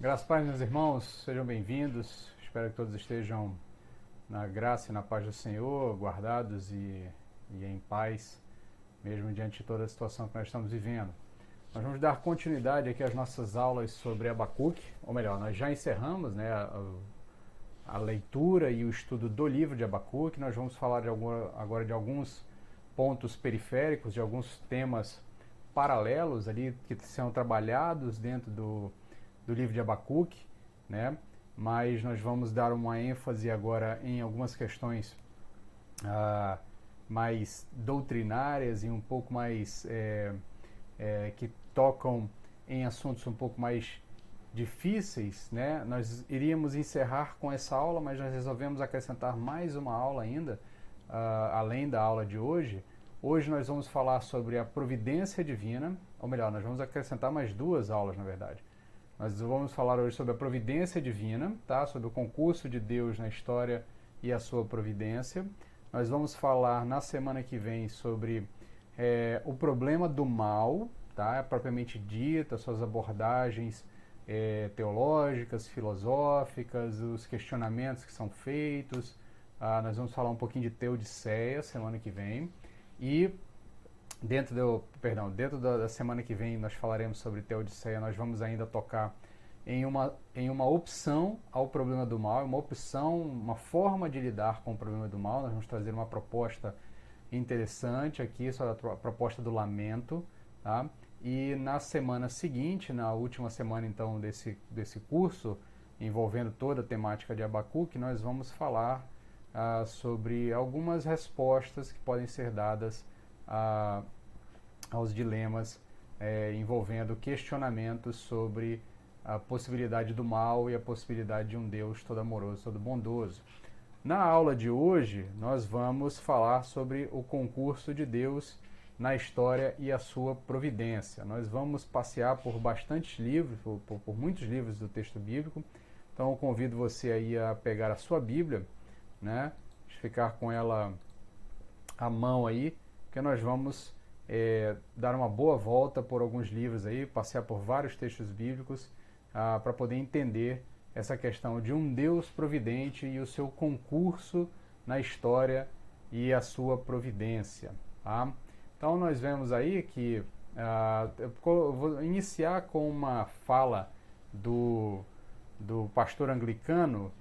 Graças a Deus, meus irmãos, sejam bem-vindos. Espero que todos estejam na graça e na paz do Senhor, guardados e em paz, mesmo diante de toda a situação que nós estamos vivendo. Nós vamos dar continuidade aqui às nossas aulas sobre Abacuque, ou melhor, nós já encerramos, né, a leitura e o estudo do livro de Abacuque. Nós vamos falar agora de alguns pontos periféricos, de alguns temas paralelos ali que são trabalhados dentro do livro de Abacuque, né? Mas nós vamos dar uma ênfase agora em algumas questões mais doutrinárias e um pouco mais que tocam em assuntos um pouco mais difíceis, né? Nós iríamos encerrar com essa aula, mas nós resolvemos acrescentar mais uma aula ainda, além da aula de hoje. Hoje nós vamos falar sobre a providência divina, ou melhor, nós vamos acrescentar mais duas aulas, na verdade. Nós vamos falar hoje sobre a providência divina, tá? Sobre o concurso de Deus na história e a sua providência. Nós vamos falar na semana que vem sobre o problema do mal, tá? Propriamente dita, suas abordagens teológicas, filosóficas, os questionamentos que são feitos. Nós vamos falar um pouquinho de Teodiceia semana que vem. E dentro da semana que vem nós falaremos sobre Teodiceia. Nós vamos ainda tocar em uma opção ao problema do mal, uma forma de lidar com o problema do mal. Nós vamos trazer uma proposta interessante aqui, sobre a proposta do lamento, tá? E na semana seguinte, na última semana então desse curso, envolvendo toda a temática de Abacuque, nós vamos falar sobre algumas respostas que podem ser dadas aos dilemas envolvendo questionamentos sobre a possibilidade do mal e a possibilidade de um Deus todo amoroso, todo bondoso. Na aula de hoje, nós vamos falar sobre o concurso de Deus na história e a sua providência. Nós vamos passear por bastantes livros, por muitos livros do texto bíblico. Então eu convido você aí a pegar a sua Bíblia, né? Ficar com ela à mão aí, porque nós vamos dar uma boa volta por alguns livros aí, passear por vários textos bíblicos para poder entender essa questão de um Deus providente e o seu concurso na história e a sua providência, tá? Então nós vemos aí que eu vou iniciar com uma fala do pastor anglicano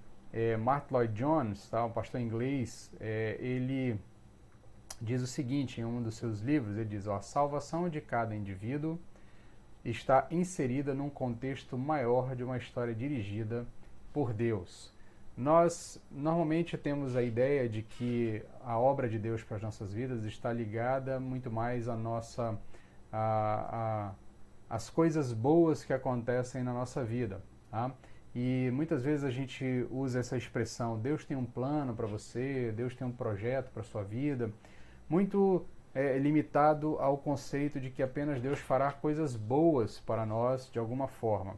Martyn Lloyd-Jones, tá? Um pastor inglês. Ele diz o seguinte em um dos seus livros, ele diz: a salvação de cada indivíduo está inserida num contexto maior de uma história dirigida por Deus. Nós normalmente temos a ideia de que a obra de Deus para as nossas vidas está ligada muito mais às coisas boas que acontecem na nossa vida, tá? E muitas vezes a gente usa essa expressão: Deus tem um plano para você, Deus tem um projeto para a sua vida, muito limitado ao conceito de que apenas Deus fará coisas boas para nós de alguma forma.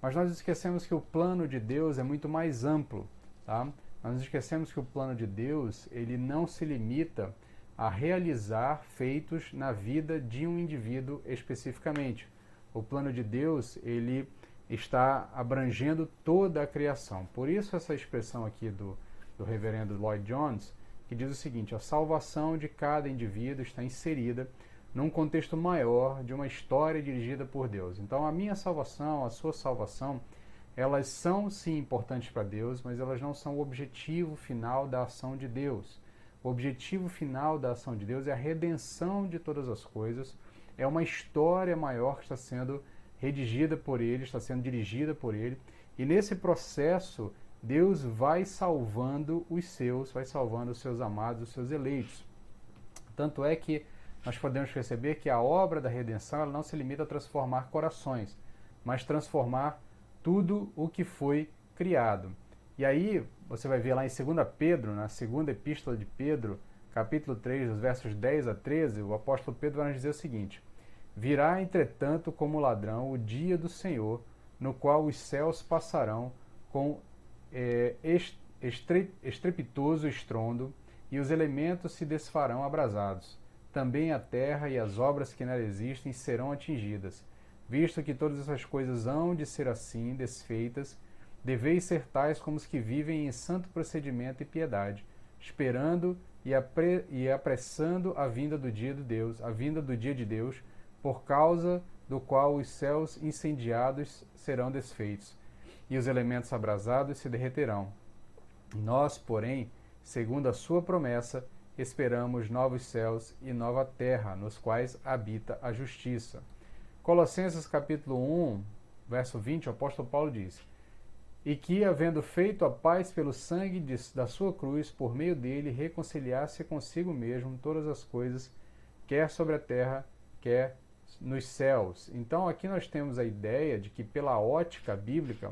Mas nós esquecemos que o plano de Deus é muito mais amplo, tá? Nós esquecemos que o plano de Deus, ele não se limita a realizar feitos na vida de um indivíduo especificamente. O plano de Deus, ele está abrangendo toda a criação. Por isso essa expressão aqui do reverendo Lloyd-Jones, que diz o seguinte: a salvação de cada indivíduo está inserida num contexto maior de uma história dirigida por Deus. Então a minha salvação, a sua salvação, elas são sim importantes para Deus, mas elas não são o objetivo final da ação de Deus. O objetivo final da ação de Deus é a redenção de todas as coisas, é uma história maior que está sendo redigida por Ele, está sendo dirigida por Ele, e nesse processo Deus vai salvando os seus amados, os seus eleitos. Tanto é que nós podemos perceber que a obra da redenção ela não se limita a transformar corações, mas transformar tudo o que foi criado. E aí você vai ver lá em 2 Pedro, na segunda epístola de Pedro, capítulo 3, dos versos 10 a 13, o apóstolo Pedro vai nos dizer o seguinte: virá, entretanto, como ladrão o dia do Senhor, no qual os céus passarão com estrepitoso estrondo, e os elementos se desfarão abrasados. Também a terra e as obras que nela existem serão atingidas. visto que todas essas coisas hão de ser assim, desfeitas, deveis ser tais como os que vivem em santo procedimento e piedade, esperando e apressando a vinda do dia de Deus, por causa do qual os céus incendiados serão desfeitos, e os elementos abrasados se derreterão. Nós, porém, segundo a sua promessa, esperamos novos céus e nova terra, nos quais habita a justiça. Colossenses capítulo 1, verso 20, o apóstolo Paulo diz: e que, havendo feito a paz pelo sangue da sua cruz, por meio dele, reconciliasse consigo mesmo todas as coisas, quer sobre a terra, quer nos céus. Então aqui nós temos a ideia de que, pela ótica bíblica,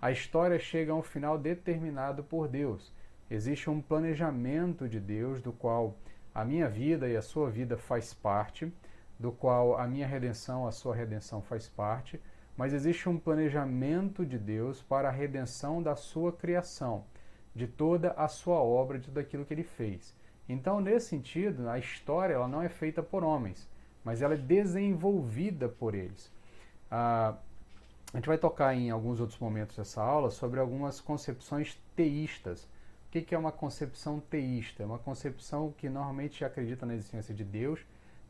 a história chega a um final determinado por Deus. Existe um planejamento de Deus, do qual a minha vida e a sua vida faz parte, do qual a minha redenção, a sua redenção faz parte, mas existe um planejamento de Deus para a redenção da sua criação, de toda a sua obra, de tudo aquilo que ele fez. Então, nesse sentido, a história ela não é feita por homens, mas ela é desenvolvida por eles. A gente vai tocar em alguns outros momentos dessa aula sobre algumas concepções teístas. O que é uma concepção teísta? É uma concepção que normalmente acredita na existência de Deus,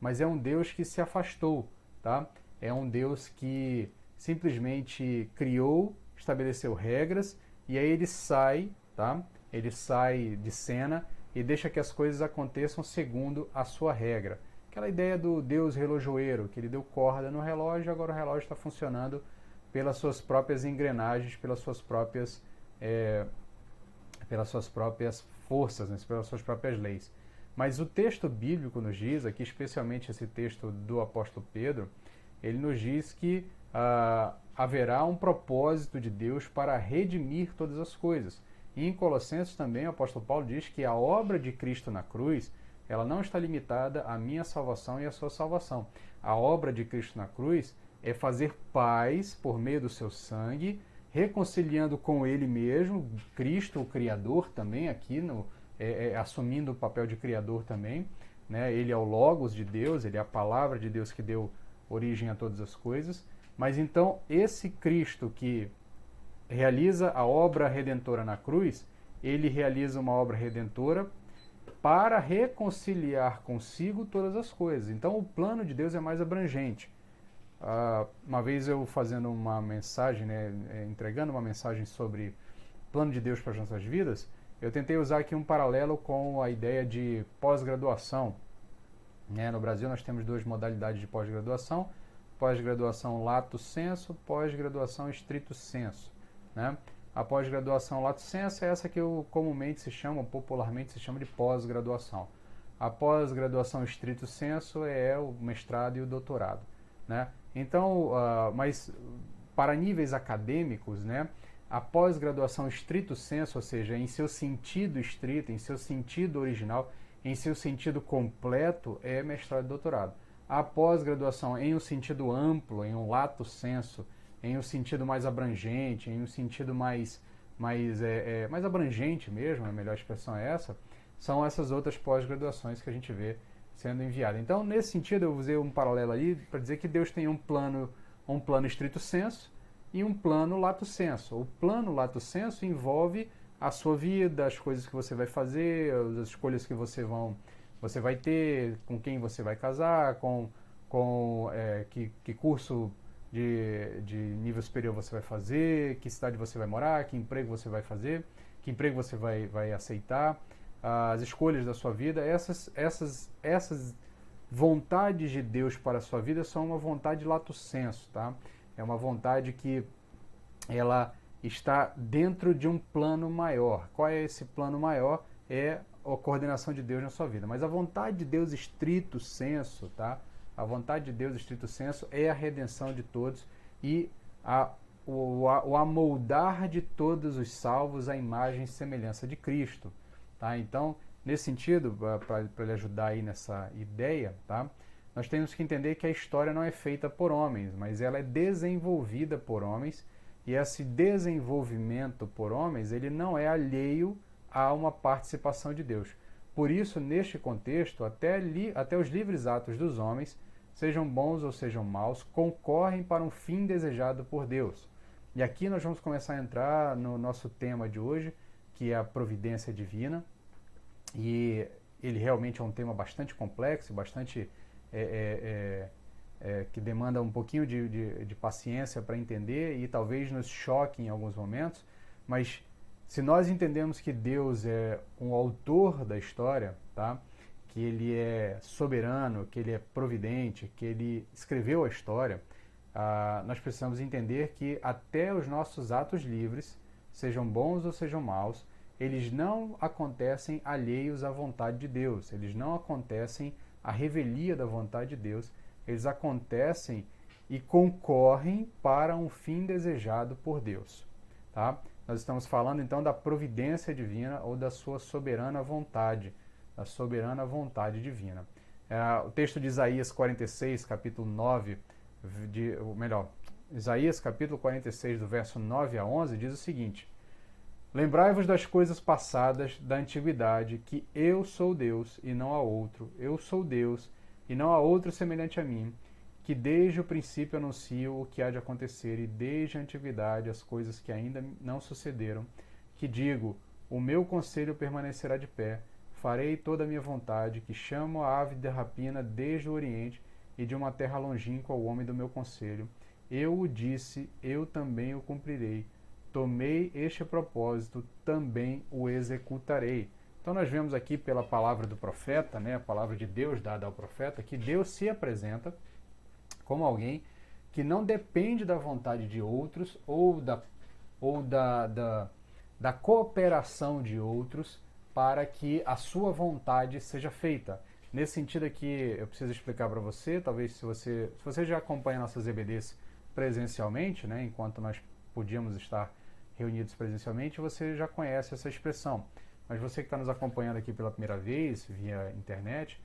mas é um Deus que se afastou, tá? É um Deus que simplesmente criou, estabeleceu regras, e aí ele sai, tá? Ele sai de cena e deixa que as coisas aconteçam segundo a sua regra. Aquela ideia do Deus relojoeiro, que ele deu corda no relógio, agora o relógio está funcionando pelas suas próprias engrenagens, pelas suas próprias forças, né? Pelas suas próprias leis. Mas o texto bíblico nos diz, aqui especialmente esse texto do apóstolo Pedro, ele nos diz que haverá um propósito de Deus para redimir todas as coisas. E em Colossenses também o apóstolo Paulo diz que a obra de Cristo na cruz, ela não está limitada à minha salvação e à sua salvação. A obra de Cristo na cruz é fazer paz por meio do seu sangue, reconciliando com ele mesmo, Cristo, o Criador também aqui, assumindo o papel de Criador também, né? Ele é o Logos de Deus, ele é a palavra de Deus que deu origem a todas as coisas. Mas então esse Cristo que realiza a obra redentora na cruz, ele realiza uma obra redentora para reconciliar consigo todas as coisas. Então o plano de Deus é mais abrangente. Uma vez eu fazendo uma mensagem, né, entregando uma mensagem sobre o plano de Deus para as nossas vidas, eu tentei usar aqui um paralelo com a ideia de pós-graduação. No Brasil nós temos duas modalidades de pós-graduação: pós-graduação lato sensu, pós-graduação stricto sensu, né? A pós-graduação lato sensu é essa que popularmente se chama de pós-graduação. A pós-graduação stricto sensu é o mestrado e o doutorado, né? Então, mas para níveis acadêmicos, né, a pós-graduação stricto sensu, ou seja, em seu sentido estrito, em seu sentido original, em seu sentido completo, é mestrado e doutorado. A pós-graduação em um sentido amplo, em um lato sensu, em um sentido mais abrangente, em um sentido mais abrangente mesmo, a melhor expressão é essa, são essas outras pós-graduações que a gente vê sendo enviadas. Então, nesse sentido, eu usei um paralelo aí para dizer que Deus tem um plano stricto sensu e um plano lato sensu. O plano lato sensu envolve a sua vida, as coisas que você vai fazer, as escolhas que você vai ter, com quem você vai casar, que curso de nível superior você vai fazer, que cidade você vai morar, que emprego você vai fazer, que emprego você vai aceitar, as escolhas da sua vida. Essas vontades de Deus para a sua vida são uma vontade lato sensu, tá? É uma vontade que ela está dentro de um plano maior. Qual é esse plano maior? É a coordenação de Deus na sua vida. Mas a vontade de Deus stricto sensu, tá? A vontade de Deus stricto sensu é a redenção de todos e o amoldar de todos os salvos à imagem e semelhança de Cristo, tá? Então, nesse sentido, para lhe ajudar aí nessa ideia, tá? Nós temos que entender que a história não é feita por homens, mas ela é desenvolvida por homens, e esse desenvolvimento por homens, ele não é alheio a uma participação de Deus. Por isso, neste contexto, até os livres atos dos homens sejam bons ou sejam maus, concorrem para um fim desejado por Deus. E aqui nós vamos começar a entrar no nosso tema de hoje, que é a providência divina. E ele realmente é um tema bastante complexo, bastante que demanda um pouquinho de paciência para entender e talvez nos choque em alguns momentos, mas se nós entendemos que Deus é um autor da história, tá? Que ele é soberano, que ele é providente, que ele escreveu a história, nós precisamos entender que até os nossos atos livres, sejam bons ou sejam maus, eles não acontecem alheios à vontade de Deus, eles não acontecem à revelia da vontade de Deus, eles acontecem e concorrem para um fim desejado por Deus. Tá? Nós estamos falando então da providência divina ou da sua soberana vontade, da soberana vontade divina. O texto de Isaías 46, capítulo 9, Isaías capítulo 46, do verso 9 a 11, diz o seguinte: Lembrai-vos das coisas passadas da antiguidade, que eu sou Deus e não há outro, eu sou Deus e não há outro semelhante a mim, que desde o princípio anuncio o que há de acontecer e desde a antiguidade as coisas que ainda não sucederam, que digo, o meu conselho permanecerá de pé, farei toda a minha vontade, que chamo a ave de rapina desde o oriente e de uma terra longínqua ao homem do meu conselho. Eu o disse, eu também o cumprirei. Tomei este propósito, também o executarei. Então nós vemos aqui pela palavra do profeta, né, a palavra de Deus dada ao profeta, que Deus se apresenta como alguém que não depende da vontade de outros ou da cooperação de outros para que a sua vontade seja feita. Nesse sentido aqui, eu preciso explicar para você, talvez se você já acompanha nossas EBDs presencialmente, né, enquanto nós podíamos estar reunidos presencialmente, você já conhece essa expressão. Mas você que está nos acompanhando aqui pela primeira vez, via internet,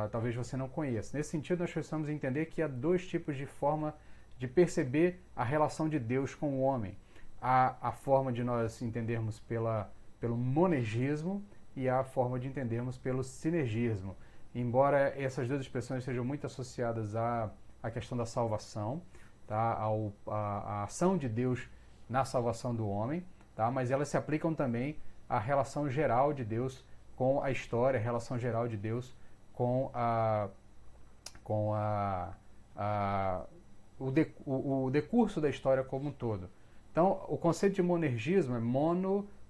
talvez você não conheça. Nesse sentido, nós precisamos entender que há dois tipos de forma de perceber a relação de Deus com o homem. Há a forma de nós entendermos pelo monergismo e há a forma de entendermos pelo sinergismo. Embora essas duas expressões sejam muito associadas à questão da salvação, tá? A ação de Deus na salvação do homem, tá? Mas elas se aplicam também à relação geral de Deus com a história, a relação geral de Deus com o decurso da história como um todo. Então, o conceito de monergismo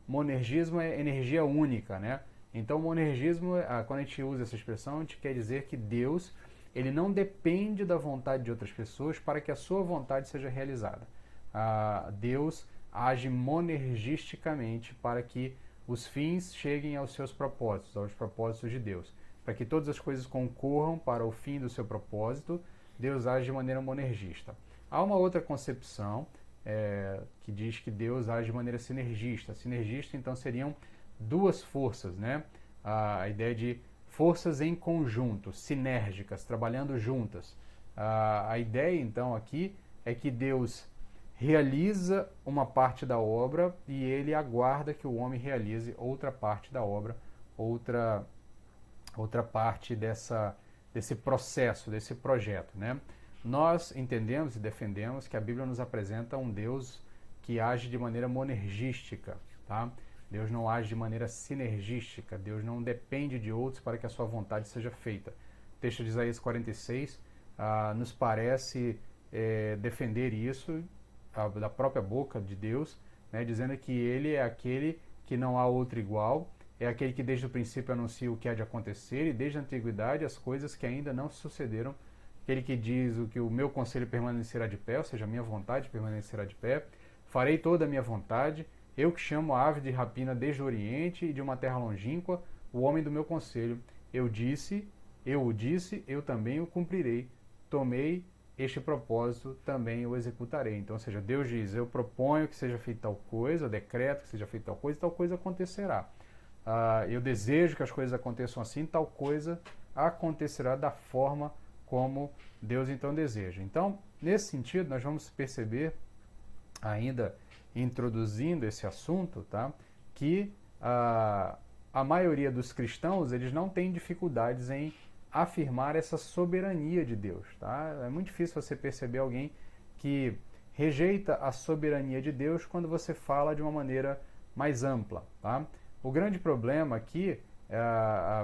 monergismo é energia única, né? Então, monergismo, quando a gente usa essa expressão, a gente quer dizer que Deus, ele não depende da vontade de outras pessoas para que a sua vontade seja realizada. Deus age monergisticamente para que os fins cheguem aos seus propósitos, aos propósitos de Deus. Para que todas as coisas concorram para o fim do seu propósito, Deus age de maneira monergista. Há uma outra concepção que diz que Deus age de maneira sinergista. Sinergista, então, seriam duas forças, né? A ideia de forças em conjunto, sinérgicas, trabalhando juntas. A ideia, então, aqui é que Deus realiza uma parte da obra e ele aguarda que o homem realize outra parte da obra, outra parte desse processo, desse projeto, né? Nós entendemos e defendemos que a Bíblia nos apresenta um Deus que age de maneira monergística, tá? Deus não age de maneira sinergística, Deus não depende de outros para que a sua vontade seja feita. O texto de Isaías 46 nos parece defender isso da própria boca de Deus, né, dizendo que ele é aquele que não há outro igual, é aquele que desde o princípio anuncia o que há de acontecer e desde a antiguidade as coisas que ainda não sucederam, aquele que diz que o meu conselho permanecerá de pé, ou seja, a minha vontade permanecerá de pé, farei toda a minha vontade, eu que chamo a ave de rapina desde o oriente e de uma terra longínqua, o homem do meu conselho, eu o disse, eu também o cumprirei, tomei este propósito, também o executarei. Então, ou seja, Deus diz, eu proponho que seja feita tal coisa, decreto que seja feita tal coisa acontecerá. Eu desejo que as coisas aconteçam assim, tal coisa acontecerá da forma como Deus então deseja. Então, nesse sentido, nós vamos perceber, ainda introduzindo esse assunto, tá, que a maioria dos cristãos, eles não têm dificuldades em afirmar essa soberania de Deus, tá? É muito difícil você perceber alguém que rejeita a soberania de Deus quando você fala de uma maneira mais ampla, tá? O grande problema aqui,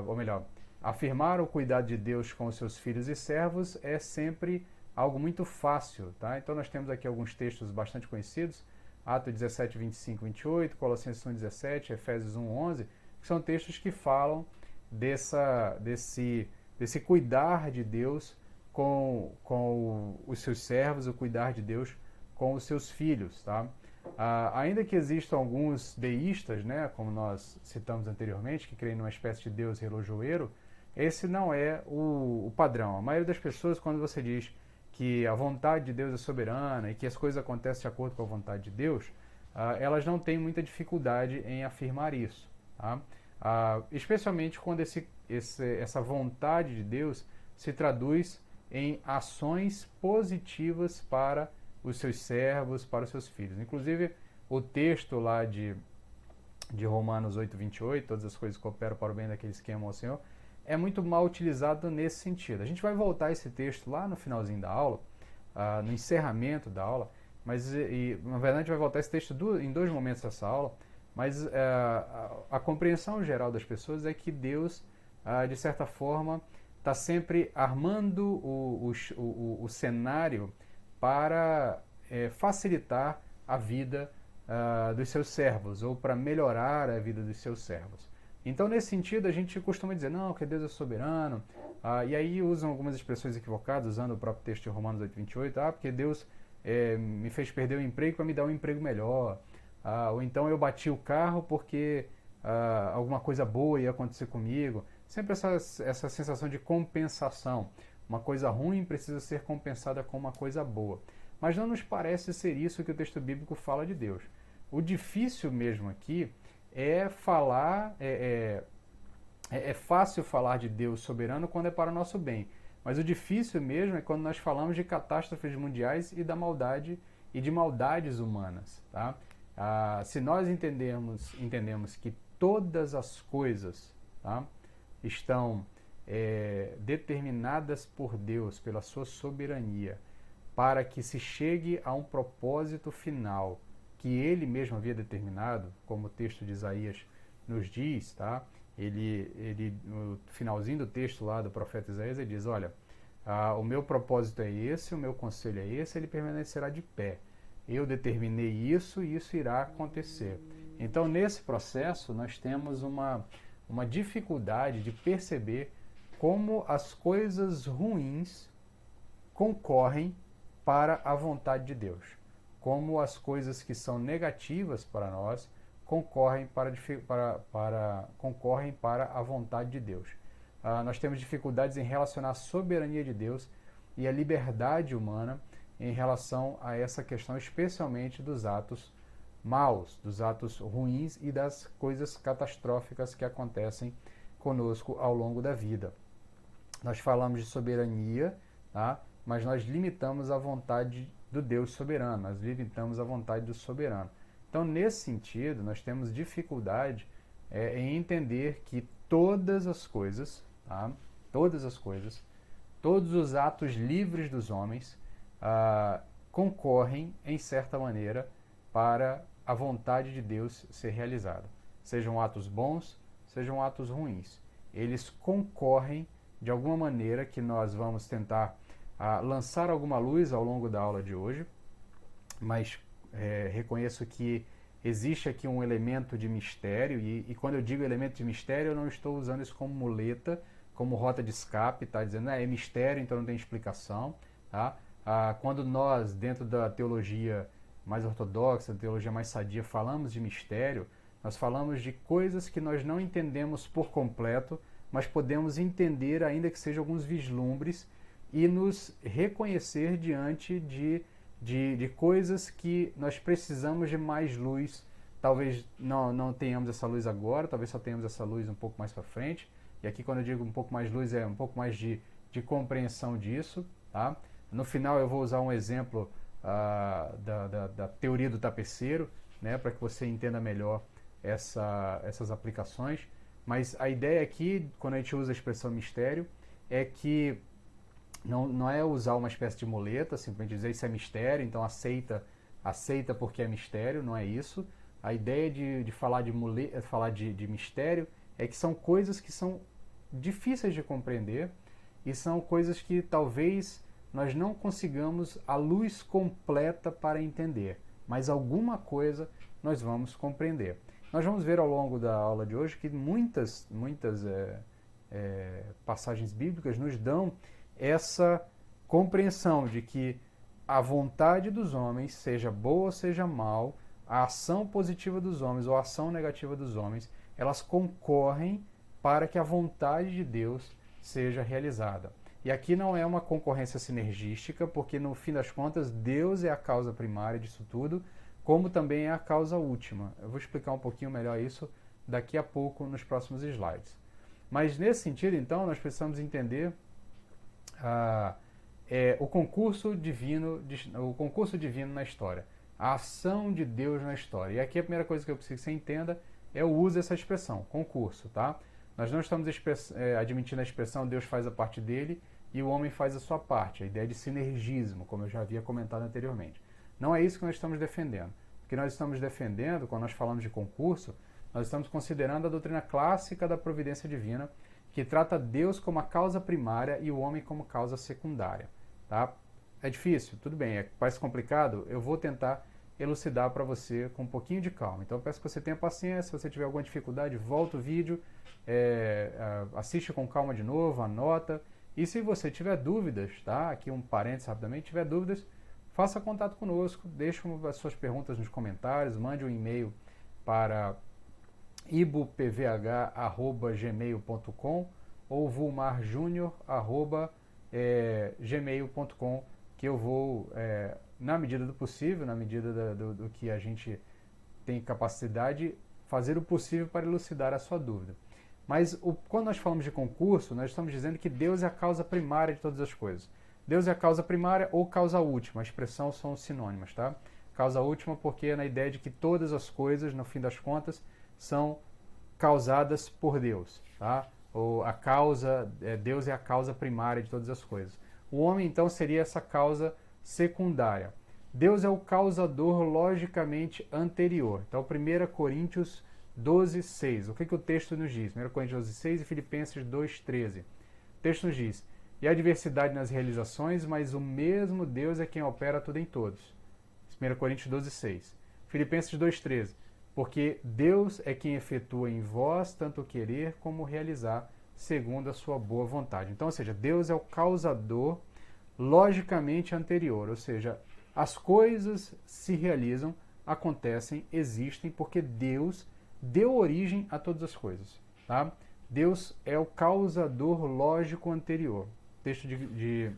ou melhor, afirmar o cuidado de Deus com os seus filhos e servos é sempre algo muito fácil, tá? Então nós temos aqui alguns textos bastante conhecidos, Atos 17, 25, 28, Colossenses 1, 17, Efésios 1, 11, que são textos que falam desse cuidar de Deus com os seus servos, o cuidar de Deus com os seus filhos, tá? Ainda que existam alguns deístas, né, como nós citamos anteriormente, que creem numa espécie de Deus relojoeiro, esse não é o padrão. A maioria das pessoas, quando você diz que a vontade de Deus é soberana e que as coisas acontecem de acordo com a vontade de Deus, elas não têm muita dificuldade em afirmar isso, tá? Especialmente quando essa vontade de Deus se traduz em ações positivas para os seus servos, para os seus filhos. Inclusive, o texto lá de Romanos 8, 28, todas as coisas cooperam para o bem daqueles que amam ao Senhor, é muito mal utilizado nesse sentido. A gente vai voltar a esse texto lá no finalzinho da aula, no encerramento da aula, mas na verdade a gente vai voltar a esse texto em dois momentos dessa aula, mas a compreensão geral das pessoas é que Deus, de certa forma, está sempre armando o cenário para facilitar a vida dos seus servos, ou para melhorar a vida dos seus servos. Então, nesse sentido, a gente costuma dizer, não, que Deus é soberano, e aí usam algumas expressões equivocadas, usando o próprio texto de Romanos 8, 28, porque Deus me fez perder o emprego para me dar um emprego melhor, ou então eu bati o carro porque alguma coisa boa ia acontecer comigo. Sempre essa sensação de compensação. Uma coisa ruim precisa ser compensada com uma coisa boa. Mas não nos parece ser isso que o texto bíblico fala de Deus. O difícil mesmo aqui é falar, é fácil falar de Deus soberano quando é para o nosso bem. Mas o difícil mesmo é quando nós falamos de catástrofes mundiais e da maldade e de maldades humanas, tá? Se nós entendemos que todas as coisas, tá, estão determinadas por Deus, pela sua soberania, para que se chegue a um propósito final que Ele mesmo havia determinado, como o texto de Isaías nos diz, tá? Ele no finalzinho do texto lá do profeta Isaías, ele diz, olha, o meu propósito é esse, o meu conselho é esse, ele permanecerá de pé. Eu determinei isso e isso irá acontecer. Então, nesse processo, nós temos uma dificuldade de perceber como as coisas ruins concorrem para a vontade de Deus. Como as coisas que são negativas para nós concorrem para a vontade de Deus. Nós temos dificuldades em relacionar a soberania de Deus e a liberdade humana em relação a essa questão, especialmente dos atos maus, dos atos ruins e das coisas catastróficas que acontecem conosco ao longo da vida. Nós falamos de soberania, tá? Mas nós limitamos a vontade do Deus soberano, nós limitamos a vontade do soberano. Então, nesse sentido, nós temos dificuldade em entender que todas as coisas, tá? Todas as coisas, todos os atos livres dos homens concorrem, em certa maneira, para a vontade de Deus ser realizada. Sejam atos bons, sejam atos ruins. Eles concorrem de alguma maneira que nós vamos tentar lançar alguma luz ao longo da aula de hoje, mas reconheço que existe aqui um elemento de mistério, e quando eu digo elemento de mistério, eu não estou usando isso como muleta, como rota de escape, tá? Dizendo é mistério, então não tem explicação. Tá? Quando nós, dentro da teologia mais ortodoxa, da teologia mais sadia, falamos de mistério, nós falamos de coisas que nós não entendemos por completo, mas podemos entender, ainda que sejam alguns vislumbres, e nos reconhecer diante de coisas que nós precisamos de mais luz. Talvez não tenhamos essa luz agora, talvez só tenhamos essa luz um pouco mais para frente. E aqui, quando eu digo um pouco mais de luz, é um pouco mais de compreensão disso. Tá? No final, eu vou usar um exemplo da teoria do tapeceiro, né, para que você entenda melhor essas aplicações. Mas a ideia aqui, quando a gente usa a expressão mistério, é que não é usar uma espécie de muleta, simplesmente dizer isso é mistério, então aceita porque é mistério, não é isso. A ideia de falar de mistério é que são coisas que são difíceis de compreender e são coisas que talvez nós não consigamos a luz completa para entender, mas alguma coisa nós vamos compreender. Nós vamos ver ao longo da aula de hoje que muitas passagens bíblicas nos dão essa compreensão de que a vontade dos homens, seja boa ou seja mal, a ação positiva dos homens ou a ação negativa dos homens, elas concorrem para que a vontade de Deus seja realizada. E aqui não é uma concorrência sinergística, porque no fim das contas Deus é a causa primária disso tudo, como também é a causa última. Eu vou explicar um pouquinho melhor isso daqui a pouco nos próximos slides. Mas nesse sentido, então, nós precisamos entender o concurso divino na história, a ação de Deus na história. E aqui a primeira coisa que eu preciso que você entenda é o uso dessa expressão, concurso, tá? Nós não estamos admitindo a expressão Deus faz a parte dele e o homem faz a sua parte, a ideia de sinergismo, como eu já havia comentado anteriormente. Não é isso que nós estamos defendendo. O que nós estamos defendendo, quando nós falamos de concurso, nós estamos considerando a doutrina clássica da providência divina, que trata Deus como a causa primária e o homem como causa secundária. Tá? É difícil? Tudo bem. Parece complicado? Eu vou tentar elucidar para você com um pouquinho de calma. Então eu peço que você tenha paciência. Se você tiver alguma dificuldade, volta o vídeo, assiste com calma de novo, anota. E se você tiver dúvidas, tá? Aqui um parênteses rapidamente, tiver dúvidas, faça contato conosco, deixe as suas perguntas nos comentários, mande um e-mail para ibopvh@gmail.com ou vulmarjunior@gmail.com, que eu vou, na medida do possível, na medida do que a gente tem capacidade, fazer o possível para elucidar a sua dúvida. Mas quando nós falamos de concurso, nós estamos dizendo que Deus é a causa primária de todas as coisas. Deus é a causa primária ou causa última, a expressão são sinônimas, tá? Causa última porque é na ideia de que todas as coisas, no fim das contas, são causadas por Deus, tá? Ou a causa, Deus é a causa primária de todas as coisas. O homem, então, seria essa causa secundária. Deus é o causador logicamente anterior. Então, 1 Coríntios 12, 6. O que o texto nos diz? 1 Coríntios 12, 6 e Filipenses 2, 13. O texto nos diz: e há diversidade nas realizações, mas o mesmo Deus é quem opera tudo em todos. 1 Coríntios 12, 6. Filipenses 2, 13. Porque Deus é quem efetua em vós tanto o querer como o realizar, segundo a sua boa vontade. Então, ou seja, Deus é o causador logicamente anterior, ou seja, as coisas se realizam, acontecem, existem, porque Deus deu origem a todas as coisas. Tá? Deus é o causador lógico anterior. O texto de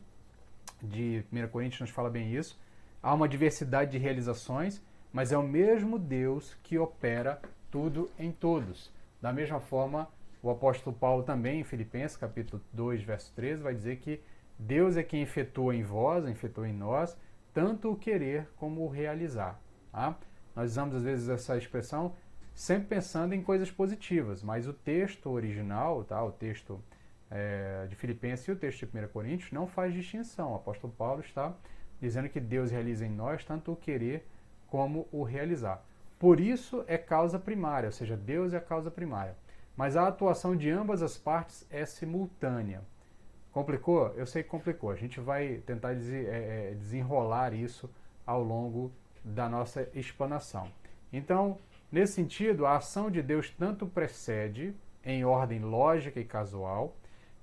1 Coríntios nos fala bem isso. Há uma diversidade de realizações, mas é o mesmo Deus que opera tudo em todos. Da mesma forma, o apóstolo Paulo também, em Filipenses, capítulo 2, verso 13, vai dizer que Deus é quem efetua em vós, efetua em nós, tanto o querer como o realizar. Tá? Nós usamos, às vezes, essa expressão sempre pensando em coisas positivas, mas o texto original, tá? O texto de Filipenses e o texto de 1 Coríntios não faz distinção. O apóstolo Paulo está dizendo que Deus realiza em nós tanto o querer como o realizar. Por isso é causa primária, ou seja, Deus é a causa primária. Mas a atuação de ambas as partes é simultânea. Complicou? Eu sei que complicou. A gente vai tentar desenrolar isso ao longo da nossa explanação. Então, nesse sentido, a ação de Deus tanto precede, em ordem lógica e casual,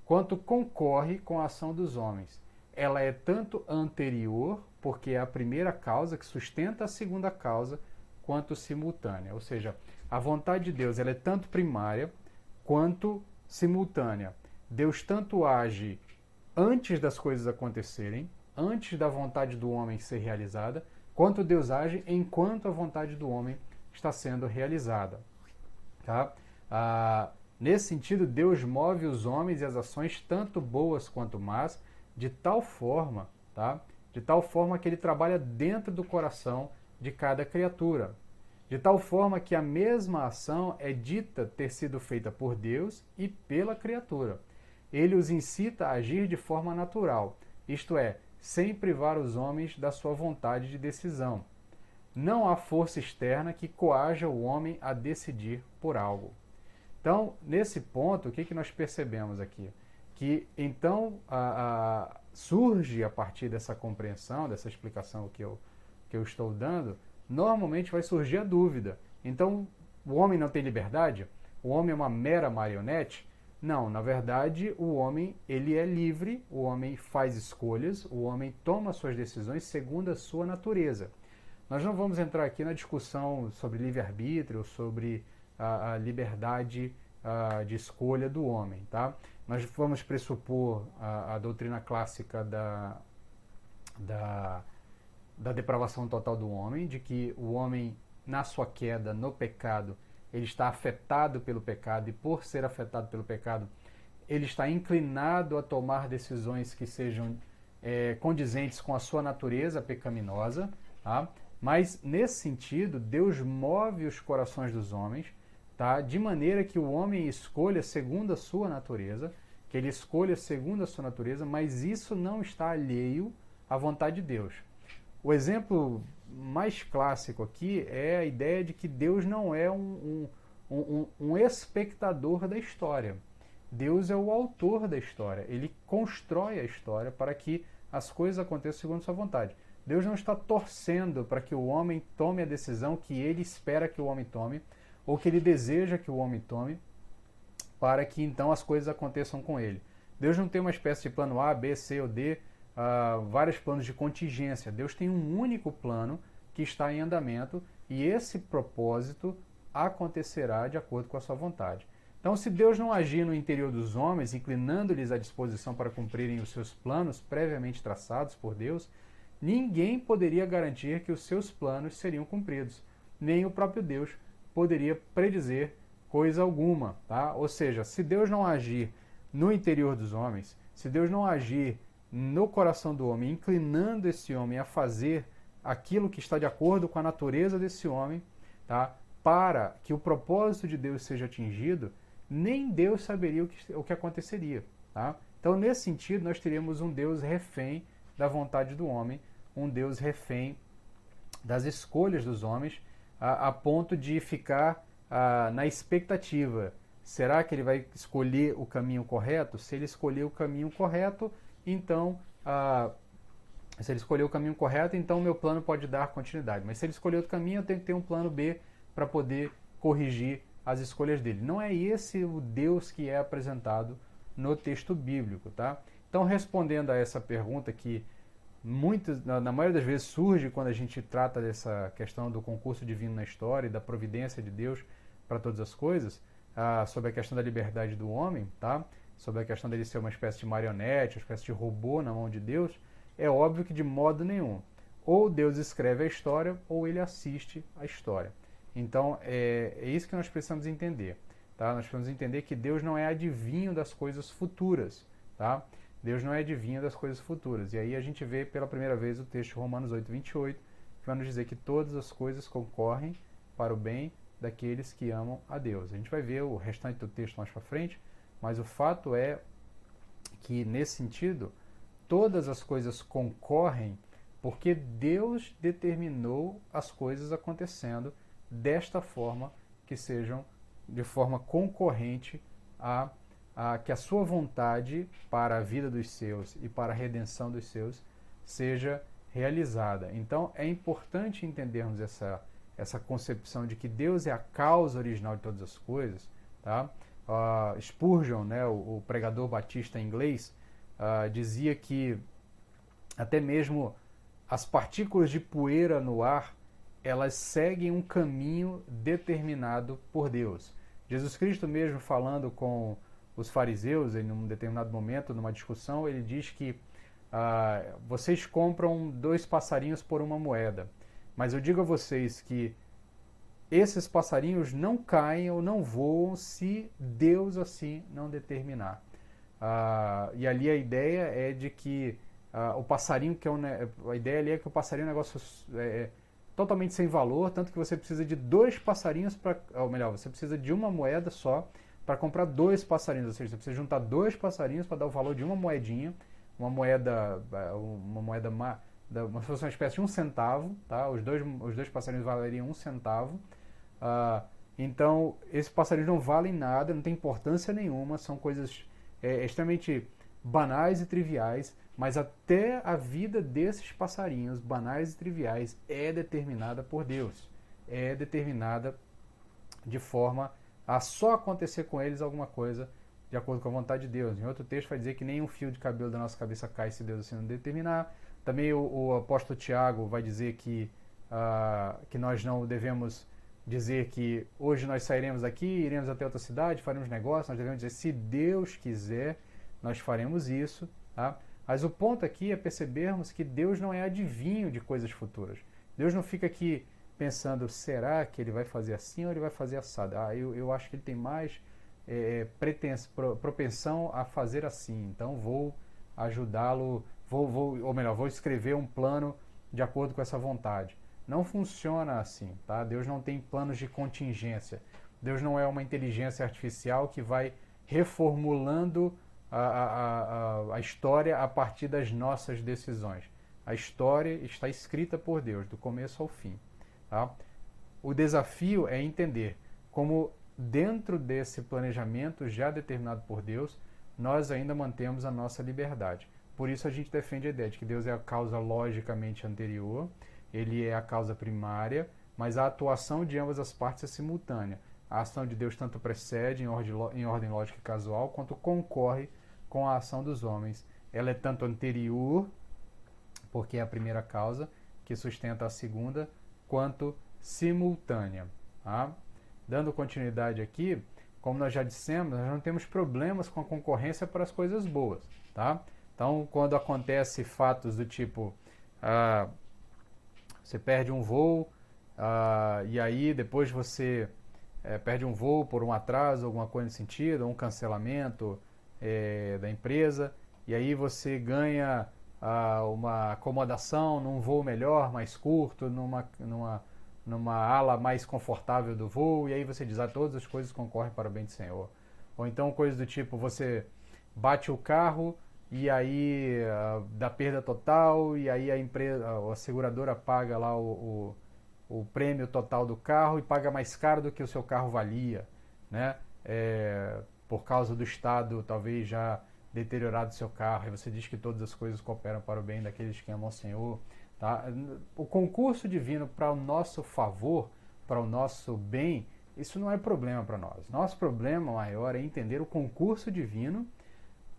quanto concorre com a ação dos homens. Ela é tanto anterior, porque é a primeira causa que sustenta a segunda causa, quanto simultânea. Ou seja, a vontade de Deus ela é tanto primária quanto simultânea. Deus tanto age antes das coisas acontecerem, antes da vontade do homem ser realizada, quanto Deus age enquanto a vontade do homem está sendo realizada. Tá? Nesse sentido, Deus move os homens e as ações, tanto boas quanto más, de tal forma, tá? De tal forma que ele trabalha dentro do coração de cada criatura. De tal forma que a mesma ação é dita ter sido feita por Deus e pela criatura. ele os incita a agir de forma natural, isto é, sem privar os homens da sua vontade de decisão. Não há força externa que coaja o homem a decidir por algo. Então, nesse ponto, o que nós percebemos aqui? Que então surge a partir dessa compreensão, dessa explicação que eu estou dando, normalmente vai surgir a dúvida. Então, o homem não tem liberdade? O homem é uma mera marionete? Não, na verdade, o homem ele é livre, o homem faz escolhas, o homem toma suas decisões segundo a sua natureza. Nós não vamos entrar aqui na discussão sobre livre-arbítrio, sobre a liberdade de escolha do homem, tá? Nós vamos pressupor a doutrina clássica da depravação total do homem, de que o homem, na sua queda, no pecado, ele está afetado pelo pecado e, por ser afetado pelo pecado, ele está inclinado a tomar decisões que sejam condizentes com a sua natureza pecaminosa, tá? Mas, nesse sentido, Deus move os corações dos homens, tá? De maneira que o homem escolha segundo a sua natureza, que ele escolha segundo a sua natureza, mas isso não está alheio à vontade de Deus. O exemplo mais clássico aqui é a ideia de que Deus não é um espectador da história. Deus é o autor da história. Ele constrói a história para que as coisas aconteçam segundo a sua vontade. Deus não está torcendo para que o homem tome a decisão que ele espera que o homem tome, ou que ele deseja que o homem tome, para que então as coisas aconteçam com ele. Deus não tem uma espécie de plano A, B, C ou D, vários planos de contingência. Deus tem um único plano que está em andamento e esse propósito acontecerá de acordo com a sua vontade. Então, se Deus não agir no interior dos homens, inclinando-lhes à disposição para cumprirem os seus planos previamente traçados por Deus, ninguém poderia garantir que os seus planos seriam cumpridos. Nem o próprio Deus poderia predizer coisa alguma, tá? Ou seja, se Deus não agir no interior dos homens, se Deus não agir no coração do homem, inclinando esse homem a fazer aquilo que está de acordo com a natureza desse homem, tá? Para que o propósito de Deus seja atingido, nem Deus saberia o que aconteceria, tá? Então, nesse sentido, nós teríamos um Deus refém da vontade do homem, um Deus refém das escolhas dos homens, a ponto de ficar na expectativa. Será que ele vai escolher o caminho correto? Se ele escolher o caminho correto, então o meu plano pode dar continuidade. Mas se ele escolher outro caminho, eu tenho que ter um plano B para poder corrigir as escolhas dele. Não é esse o Deus que é apresentado no texto bíblico, tá? Então, respondendo a essa pergunta que na maioria das vezes surge quando a gente trata dessa questão do concurso divino na história e da providência de Deus para todas as coisas, sobre a questão da liberdade do homem, tá? Sobre a questão dele ser uma espécie de marionete, uma espécie de robô na mão de Deus, é óbvio que de modo nenhum. Ou Deus escreve a história, ou ele assiste a história. Então, é isso que nós precisamos entender, tá? Nós precisamos entender que Deus não é adivinho das coisas futuras, tá? Deus não é adivinho das coisas futuras. E aí a gente vê pela primeira vez o texto de Romanos 8:28, que vai nos dizer que todas as coisas concorrem para o bem daqueles que amam a Deus. A gente vai ver o restante do texto mais para frente, mas o fato é que, nesse sentido, todas as coisas concorrem porque Deus determinou as coisas acontecendo desta forma, que sejam de forma concorrente a que a sua vontade para a vida dos seus e para a redenção dos seus seja realizada. Então, é importante entendermos essa concepção de que Deus é a causa original de todas as coisas, tá? Spurgeon, né, o pregador batista inglês, dizia que até mesmo as partículas de poeira no ar, elas seguem um caminho determinado por Deus. Jesus Cristo mesmo, falando com os fariseus, em um determinado momento, numa discussão, ele diz que vocês compram 2 passarinhos por 1 moeda, mas eu digo a vocês que esses passarinhos não caem ou não voam se Deus assim não determinar. E ali a ideia é de que o passarinho, a ideia ali é que o passarinho é um negócio totalmente sem valor, tanto que você precisa de 2 passarinhos, ou melhor, você precisa de 1 moeda só para comprar 2 passarinhos, ou seja, você precisa juntar 2 passarinhos para dar o valor de uma moedinha, uma moeda como se fosse uma espécie de 1 centavo, tá? Os dois passarinhos valeriam 1 centavo. Então, esses passarinhos não valem nada, não tem importância nenhuma, são coisas extremamente banais e triviais, mas até a vida desses passarinhos banais e triviais é determinada por Deus. É determinada de forma a só acontecer com eles alguma coisa de acordo com a vontade de Deus. Em outro texto vai dizer que nem um fio de cabelo da nossa cabeça cai se Deus assim não determinar. Também o apóstolo Tiago vai dizer que nós não devemos dizer que hoje nós sairemos daqui, iremos até outra cidade, faremos negócio. Nós devemos dizer, se Deus quiser, nós faremos isso. Tá? Mas o ponto aqui é percebermos que Deus não é adivinho de coisas futuras. Deus não fica aqui pensando, será que ele vai fazer assim ou ele vai fazer assado? Eu acho que ele tem mais propensão a fazer assim, então vou ajudá-lo, vou escrever um plano de acordo com essa vontade. Não funciona assim, tá? Deus não tem planos de contingência. Deus não é uma inteligência artificial que vai reformulando a história a partir das nossas decisões. A história está escrita por Deus, do começo ao fim. Tá? O desafio é entender como, dentro desse planejamento já determinado por Deus, nós ainda mantemos a nossa liberdade. Por isso a gente defende a ideia de que Deus é a causa logicamente anterior, ele é a causa primária, mas a atuação de ambas as partes é simultânea. A ação de Deus tanto precede, em ordem lógica e casual, quanto concorre com a ação dos homens. Ela é tanto anterior, porque é a primeira causa, que sustenta a segunda, quanto simultânea. Tá? Dando continuidade aqui, como nós já dissemos, nós não temos problemas com a concorrência para as coisas boas. Tá? Então, quando acontece fatos do tipo, você perde um voo, e aí depois você perde um voo por um atraso, alguma coisa nesse sentido, um cancelamento da empresa, e aí você ganha uma acomodação num voo melhor, mais curto, numa ala mais confortável do voo, e aí você diz, todas as coisas concorrem para o bem do Senhor. Ou então coisas do tipo, você bate o carro e aí dá perda total, e aí a seguradora paga lá o prêmio total do carro e paga mais caro do que o seu carro valia, né? Por causa do estado talvez já deteriorado do seu carro, e você diz que todas as coisas cooperam para o bem daqueles que amam o Senhor. Tá? O concurso divino para o nosso favor, para o nosso bem, isso não é problema para nós. Nosso problema maior é entender o concurso divino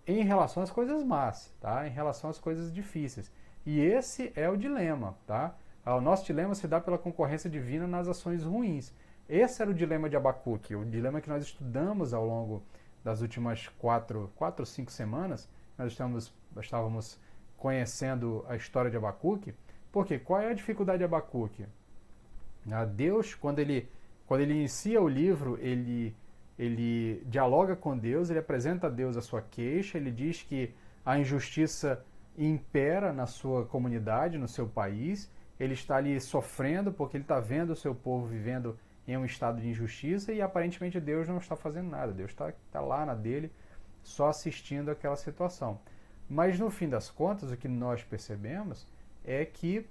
em relação às coisas más, tá? Em relação às coisas difíceis. E esse é o dilema. Tá? O nosso dilema se dá pela concorrência divina nas ações ruins. Esse era o dilema de Abacuque, o dilema que nós estudamos ao longo das últimas 4 ou 5 semanas. Nós estávamos conhecendo a história de Abacuque. Porque qual é a dificuldade de Abacuque? Deus, quando ele inicia o livro, ele dialoga com Deus, ele apresenta a Deus a sua queixa, ele diz que a injustiça impera na sua comunidade, no seu país, ele está ali sofrendo porque ele está vendo o seu povo vivendo em um estado de injustiça e aparentemente Deus não está fazendo nada, Deus está lá na dele, só assistindo aquela situação. Mas no fim das contas, o que nós percebemos é que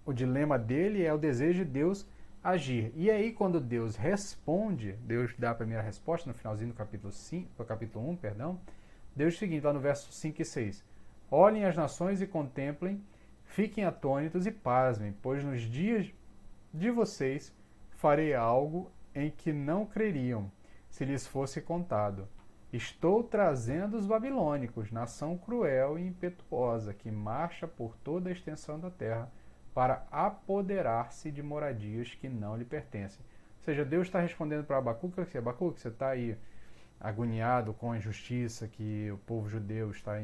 o dilema dele é o desejo de Deus agir. E aí, quando Deus responde, Deus dá a primeira resposta no finalzinho do capítulo 1, perdão, Deus diz o seguinte, lá no verso 5 e 6. Olhem as nações e contemplem, fiquem atônitos e pasmem, pois nos dias de vocês farei algo em que não creriam, se lhes fosse contado. Estou trazendo os babilônicos, nação cruel e impetuosa, que marcha por toda a extensão da terra para apoderar-se de moradias que não lhe pertencem. Ou seja, Deus está respondendo para Abacuque, Abacuque, você está aí agoniado com a injustiça que o povo judeu está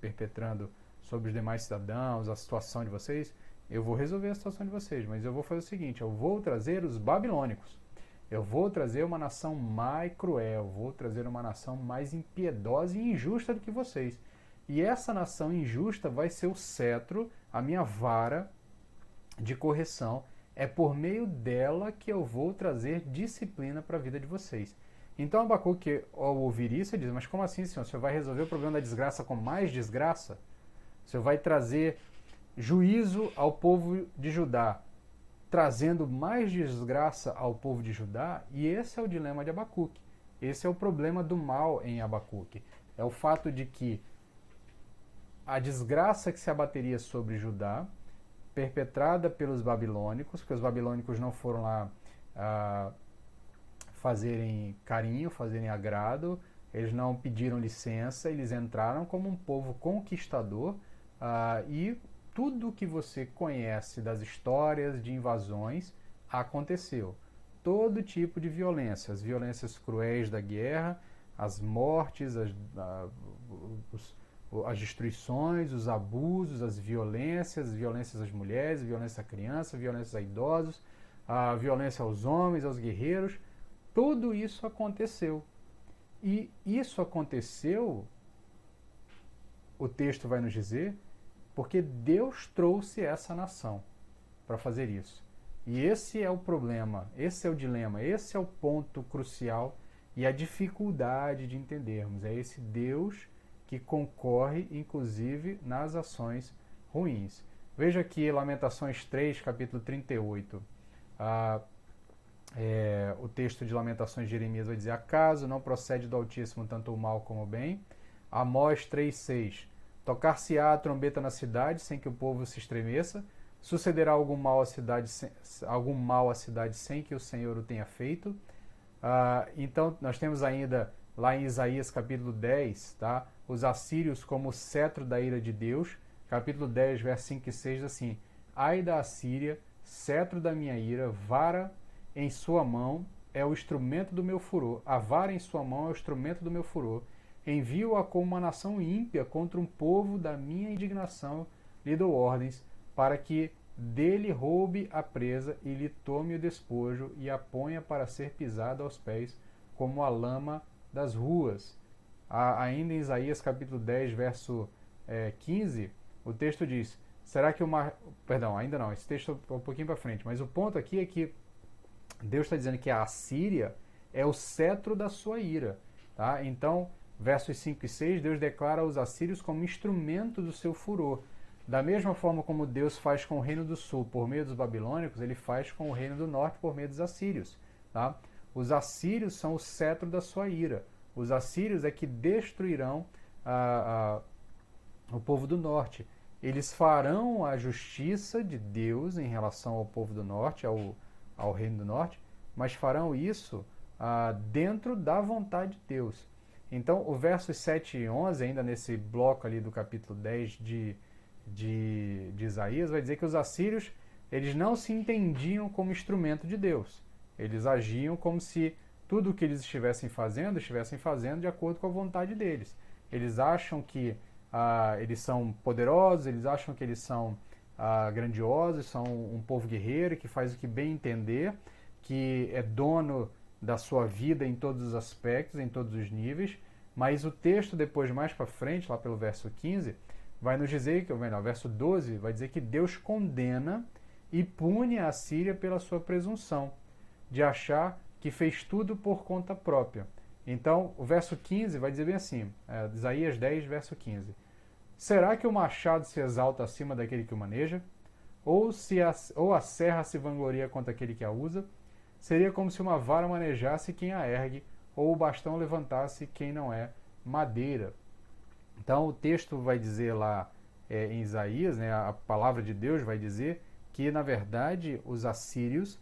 perpetrando sobre os demais cidadãos, a situação de vocês. Eu vou resolver a situação de vocês, mas eu vou fazer o seguinte, eu vou trazer os babilônicos. Eu vou trazer uma nação mais cruel, vou trazer uma nação mais impiedosa e injusta do que vocês. E essa nação injusta vai ser o cetro, a minha vara de correção é por meio dela que eu vou trazer disciplina para a vida de vocês. Então Abacuque, ao ouvir isso, ele diz, mas como assim, Senhor? O Senhor vai resolver o problema da desgraça com mais desgraça? O Senhor vai trazer juízo ao povo de Judá, trazendo mais desgraça ao povo de Judá? E esse é o dilema de Abacuque. Esse é o problema do mal em Abacuque. É o fato de que a desgraça que se abateria sobre Judá, perpetrada pelos babilônicos, porque os babilônicos não foram lá fazerem carinho, fazerem agrado, eles não pediram licença, eles entraram como um povo conquistador, e tudo que você conhece das histórias de invasões aconteceu. Todo tipo de violência, as violências cruéis da guerra, as mortes, as destruições, os abusos, as violências às mulheres, violência à criança, violência a idosos, a violência aos homens, aos guerreiros, tudo isso aconteceu. E isso aconteceu, o texto vai nos dizer, porque Deus trouxe essa nação para fazer isso. E esse é o problema, esse é o dilema, esse é o ponto crucial e a dificuldade de entendermos. É esse Deus que concorre, inclusive, nas ações ruins. Veja aqui Lamentações 3, capítulo 38. O texto de Lamentações de Jeremias vai dizer: acaso não procede do Altíssimo tanto o mal como o bem? Amós 3,6. Tocar-se-á a trombeta na cidade sem que o povo se estremeça? Sucederá algum mal à cidade sem que o Senhor o tenha feito? Então, nós temos ainda lá em Isaías capítulo 10, tá? Os assírios como o cetro da ira de Deus. Capítulo 10, versos 5 e 6 diz assim: ai da Assíria, cetro da minha ira, vara em sua mão é o instrumento do meu furor. A vara em sua mão é o instrumento do meu furor. Envio-a como uma nação ímpia contra um povo da minha indignação. Lhe dou ordens para que dele roube a presa e lhe tome o despojo e a ponha para ser pisada aos pés como a lama das ruas. Ainda em Isaías capítulo 10, verso 15, o texto diz: será que uma... Perdão, ainda não, esse texto é um pouquinho para frente, mas o ponto aqui é que Deus está dizendo que a Assíria é o cetro da sua ira. Tá? Então, versos 5 e 6, Deus declara os assírios como instrumento do seu furor. Da mesma forma como Deus faz com o reino do sul por meio dos babilônicos, ele faz com o reino do norte por meio dos assírios. Tá? Os assírios são o cetro da sua ira. Os assírios é que destruirão o povo do norte. Eles farão a justiça de Deus em relação ao povo do norte, ao reino do norte, mas farão isso dentro da vontade de Deus. Então, o versos 7 e 11, ainda nesse bloco ali do capítulo 10 de Isaías, vai dizer que os assírios, eles não se entendiam como instrumento de Deus. Eles agiam como se tudo o que eles estivessem fazendo de acordo com a vontade deles. Eles acham que eles são poderosos, eles acham que eles são grandiosos, são um povo guerreiro que faz o que bem entender, que é dono da sua vida em todos os aspectos, em todos os níveis, mas o texto depois, mais para frente, lá pelo verso 15, vai nos dizer, verso 12, vai dizer que Deus condena e pune a Assíria pela sua presunção de achar que fez tudo por conta própria. Então, o verso 15 vai dizer bem assim, Isaías 10, verso 15. Será que o machado se exalta acima daquele que o maneja? Ou a serra se vangloria contra aquele que a usa? Seria como se uma vara manejasse quem a ergue, ou o bastão levantasse quem não é madeira. Então, o texto vai dizer lá em Isaías, né, a palavra de Deus vai dizer que, na verdade, os assírios,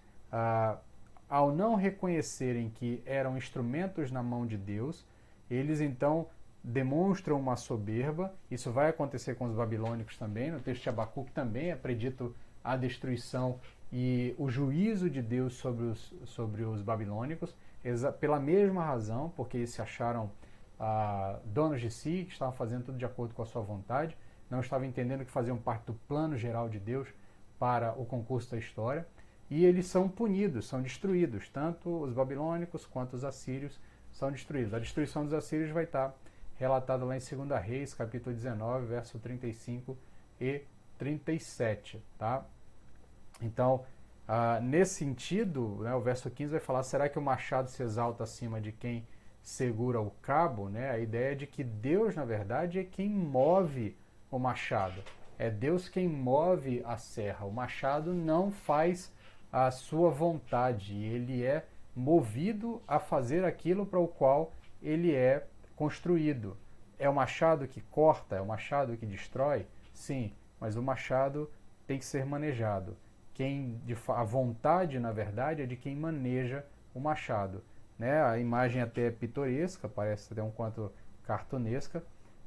ao não reconhecerem que eram instrumentos na mão de Deus, eles então demonstram uma soberba. Isso vai acontecer com os babilônicos também. No texto de Abacuque também é predito a destruição e o juízo de Deus sobre os babilônicos, pela mesma razão, porque eles se acharam donos de si, que estavam fazendo tudo de acordo com a sua vontade, não estavam entendendo que faziam parte do plano geral de Deus para o concurso da história, e eles são punidos, são destruídos, tanto os babilônicos quanto os assírios são destruídos. A destruição dos assírios vai estar relatada lá em 2 Reis, capítulo 19, verso 35 e 37, tá? Então, Nesse sentido, né, o verso 15 vai falar, será que o machado se exalta acima de quem segura o cabo? Né? A ideia de que Deus, na verdade, é quem move o machado. É Deus quem move a serra. O machado não faz a sua vontade. Ele é movido a fazer aquilo para o qual ele é construído. É o machado que corta? É o machado que destrói? Sim, mas o machado tem que ser manejado. A vontade, na verdade, é de quem maneja o machado. Né? A imagem até é pitoresca, parece até um quanto cartunesca,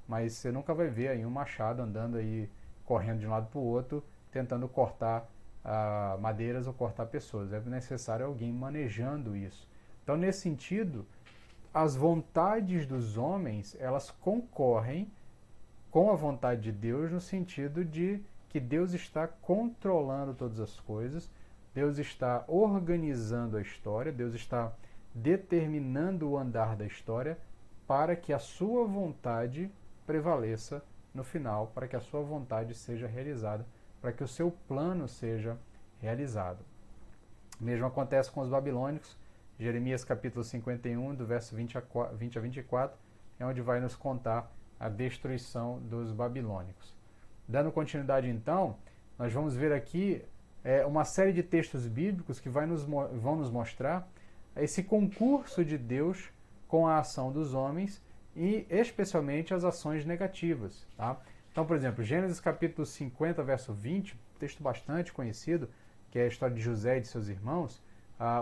mas você nunca vai ver aí um machado andando aí, correndo de um lado para o outro, tentando cortar madeiras ou cortar pessoas. É necessário alguém manejando isso. Então, nesse sentido, as vontades dos homens, elas concorrem com a vontade de Deus no sentido de que Deus está controlando todas as coisas, Deus está organizando a história, Deus está determinando o andar da história para que a sua vontade prevaleça no final, para que a sua vontade seja realizada, para que o seu plano seja realizado. O mesmo acontece com os babilônicos. Jeremias capítulo 51, do verso 20 a 24, é onde vai nos contar a destruição dos babilônicos. Dando continuidade então, nós vamos ver aqui uma série de textos bíblicos que vão nos mostrar esse concurso de Deus com a ação dos homens e especialmente as ações negativas. Tá? Então, por exemplo, Gênesis capítulo 50, verso 20, texto bastante conhecido, que é a história de José e de seus irmãos.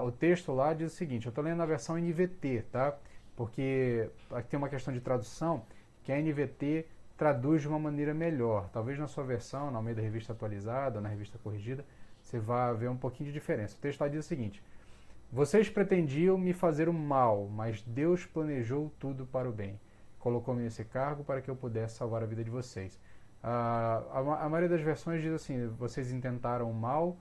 O texto lá diz o seguinte, eu estou lendo na versão NVT, tá? Porque aqui tem uma questão de tradução, que a NVT traduz de uma maneira melhor. Talvez na sua versão, no meio da revista atualizada, na revista corrigida, você vá ver um pouquinho de diferença. O texto lá diz o seguinte, vocês pretendiam me fazer o mal, mas Deus planejou tudo para o bem. Colocou-me nesse cargo para que eu pudesse salvar a vida de vocês. A maioria das versões diz assim, vocês intentaram mal,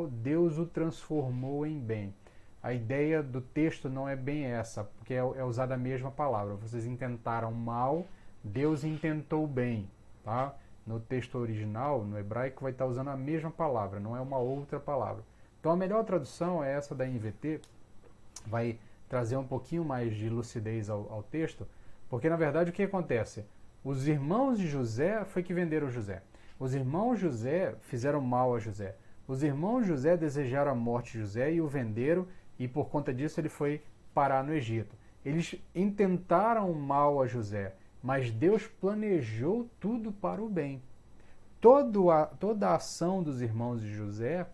Deus o transformou em bem. A ideia do texto não é bem essa, porque é usada a mesma palavra. Vocês intentaram mal, Deus intentou bem. Tá? No texto original, no hebraico, vai estar usando a mesma palavra, não é uma outra palavra. Então a melhor tradução é essa da NVT, vai trazer um pouquinho mais de lucidez ao texto, porque na verdade o que acontece? Os irmãos de José foi que venderam José. Os irmãos José fizeram mal a José. Os irmãos José desejaram a morte de José e o venderam, e por conta disso ele foi parar no Egito. Eles intentaram mal a José, mas Deus planejou tudo para o bem. Toda a ação dos irmãos de José,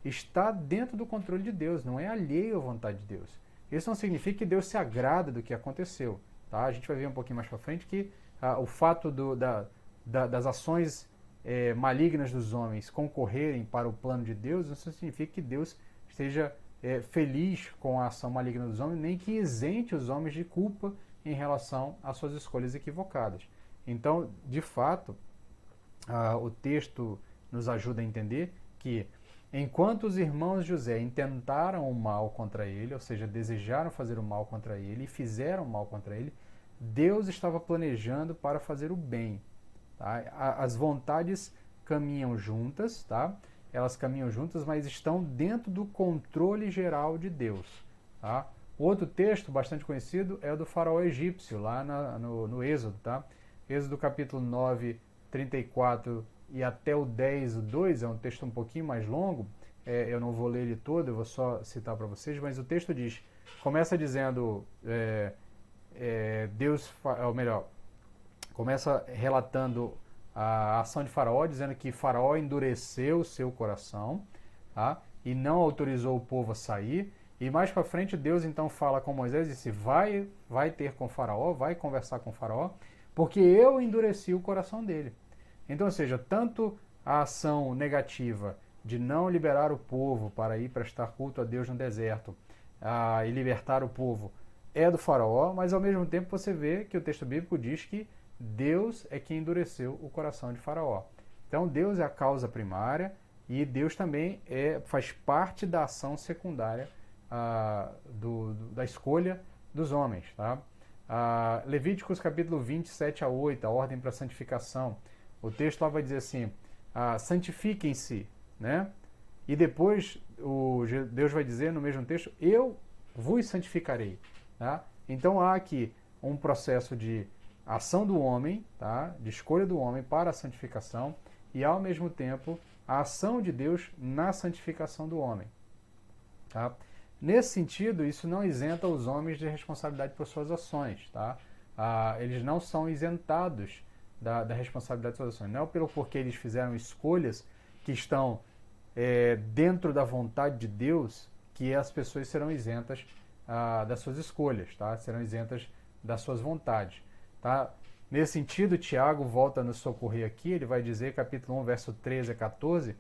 está dentro do controle de Deus, não é alheio à vontade de Deus. Isso não significa que Deus se agrada do que aconteceu. Tá? A gente vai ver um pouquinho mais para frente que o fato das ações malignas dos homens concorrerem para o plano de Deus, não significa que Deus esteja feliz com a ação maligna dos homens, nem que isente os homens de culpa em relação às suas escolhas equivocadas. Então, de fato, o texto nos ajuda a entender que, enquanto os irmãos de José intentaram o mal contra ele, ou seja, desejaram fazer o mal contra ele e fizeram o mal contra ele, Deus estava planejando para fazer o bem. Tá? As vontades caminham juntas, tá? Elas caminham juntas, mas estão dentro do controle geral de Deus. Tá? Outro texto bastante conhecido é o do faraó egípcio, lá no Êxodo. Tá? Êxodo capítulo 9, 34 e até o 10, o 2, é um texto um pouquinho mais longo, eu não vou ler ele todo, eu vou só citar para vocês, mas o texto diz, começa dizendo, começa relatando a ação de Faraó, dizendo que Faraó endureceu o seu coração, tá? E não autorizou o povo a sair. E mais para frente Deus então fala com Moisés e disse, vai ter com Faraó, vai conversar com Faraó, porque eu endureci o coração dele. Então, ou seja, tanto a ação negativa de não liberar o povo para ir prestar culto a Deus no deserto e libertar o povo é do Faraó, mas ao mesmo tempo você vê que o texto bíblico diz que Deus é quem endureceu o coração de Faraó. Então Deus é a causa primária e Deus também faz parte da ação secundária da escolha dos homens. Tá? Levíticos capítulo 27 a 8, a ordem para a santificação. O texto lá vai dizer assim, santifiquem-se, né? E depois Deus vai dizer no mesmo texto, eu vos santificarei. Tá? Então há aqui um processo de ação do homem, tá? De escolha do homem para a santificação, e ao mesmo tempo a ação de Deus na santificação do homem. Tá? Nesse sentido, isso não isenta os homens de responsabilidade por suas ações. Tá? Eles não são isentados da responsabilidade de suas ações. Não é porque eles fizeram escolhas que estão dentro da vontade de Deus que as pessoas serão isentas das suas escolhas, tá? Serão isentas das suas vontades. Tá? Nesse sentido, Tiago volta a nos socorrer aqui, ele vai dizer, capítulo 1, verso 13 a 14,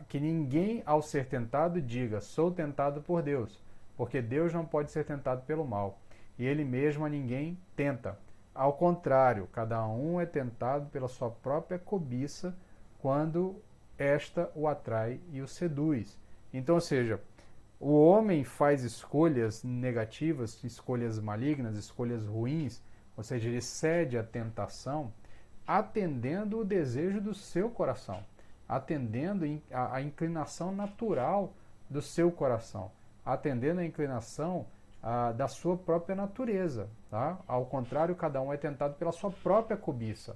que ninguém ao ser tentado diga, sou tentado por Deus, porque Deus não pode ser tentado pelo mal, e ele mesmo a ninguém tenta. Ao contrário, cada um é tentado pela sua própria cobiça, quando esta o atrai e o seduz. Então, ou seja, o homem faz escolhas negativas, escolhas malignas, escolhas ruins, ou seja, ele cede à tentação, atendendo o desejo do seu coração, atendendo a inclinação natural do seu coração, atendendo a inclinação da sua própria natureza. Tá? Ao contrário, cada um é tentado pela sua própria cobiça,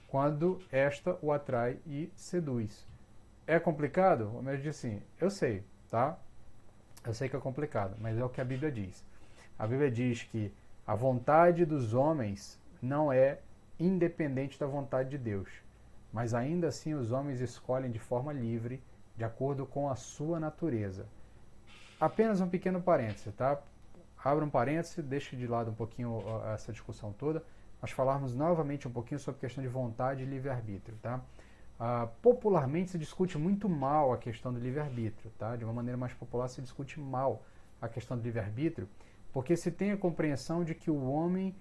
quando esta o atrai e seduz. É complicado? O médico diz assim, eu sei, tá? Eu sei que é complicado, mas é o que a Bíblia diz. A Bíblia diz que a vontade dos homens não é independente da vontade de Deus, mas ainda assim os homens escolhem de forma livre, de acordo com a sua natureza. Apenas um pequeno parêntese, tá? Abra um parêntese, deixe de lado um pouquinho essa discussão toda, nós falarmos novamente um pouquinho sobre a questão de vontade e livre-arbítrio, tá? Popularmente se discute muito mal a questão do livre-arbítrio, tá? De uma maneira mais popular se discute mal a questão do livre-arbítrio, porque se tem a compreensão de que o homem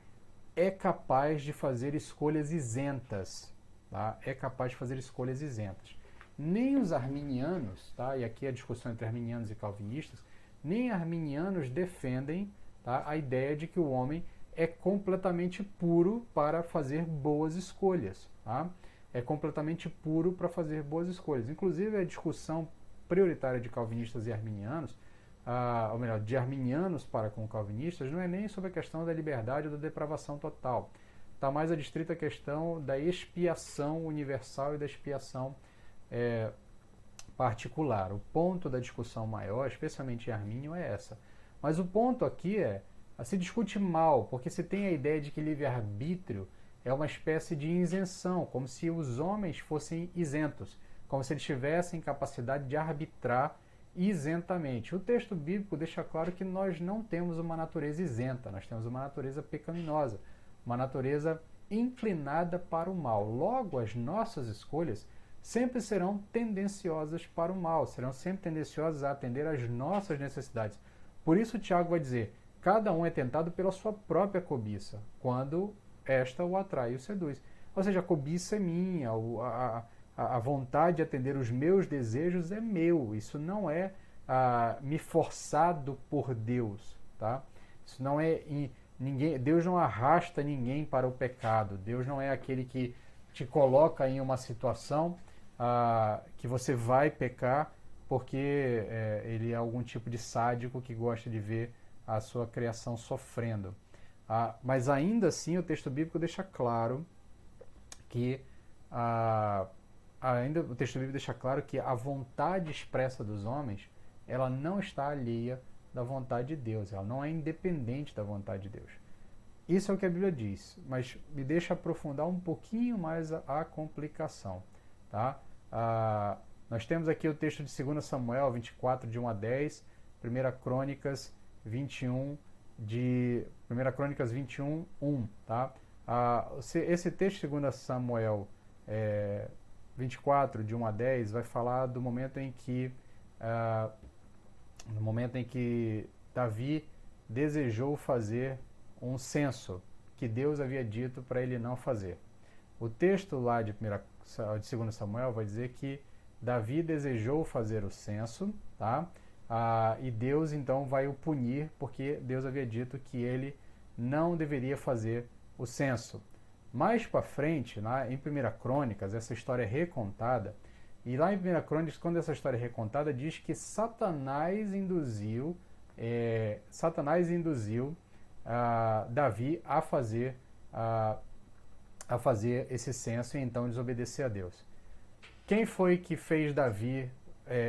é capaz de fazer escolhas isentas, tá? É capaz de fazer escolhas isentas. Nem os arminianos, tá? E aqui a discussão entre arminianos e calvinistas, nem arminianos defendem, tá? A ideia de que o homem é completamente puro para fazer boas escolhas, tá? É completamente puro para fazer boas escolhas. Inclusive, a discussão prioritária de calvinistas e arminianos, ou melhor, de arminianos para com calvinistas, não é nem sobre a questão da liberdade ou da depravação total. Está mais adstrita a questão da expiação universal e da expiação particular. O ponto da discussão maior, especialmente em Armínio, é essa. Mas o ponto aqui se discute mal, porque se tem a ideia de que livre-arbítrio é uma espécie de isenção, como se os homens fossem isentos, como se eles tivessem capacidade de arbitrar isentamente. O texto bíblico deixa claro que nós não temos uma natureza isenta, nós temos uma natureza pecaminosa, uma natureza inclinada para o mal. Logo, as nossas escolhas sempre serão tendenciosas para o mal, serão sempre tendenciosas a atender às nossas necessidades. Por isso, Tiago vai dizer, cada um é tentado pela sua própria cobiça, quando esta o atrai e o seduz. Ou seja, a cobiça é minha, a vontade de atender os meus desejos é meu. Isso não é me forçado por Deus. Tá? Isso não é ninguém. Deus não arrasta ninguém para o pecado. Deus não é aquele que te coloca em uma situação que você vai pecar porque ele é algum tipo de sádico que gosta de ver a sua criação sofrendo. Mas ainda assim o texto bíblico deixa claro que a vontade expressa dos homens ela não está alheia da vontade de Deus, ela não é independente da vontade de Deus. Isso é o que a Bíblia diz, mas me deixa aprofundar um pouquinho mais a complicação. Tá? Nós temos aqui o texto de 2 Samuel 24, de 1 a 10, 1 Crônicas 21, 1. Tá? Esse texto de 2 Samuel 24, de 1 a 10, vai falar do momento em que Davi desejou fazer um censo que Deus havia dito para ele não fazer. O texto lá de 2 Samuel vai dizer que Davi desejou fazer o censo, tá? E Deus então vai o punir porque Deus havia dito que ele não deveria fazer o censo. Mais para frente, em 1 Crônicas, essa história é recontada, e lá em 1 Crônicas, quando essa história é recontada, diz que Satanás induziu Davi a fazer esse censo e então desobedecer a Deus. Quem foi que fez Davi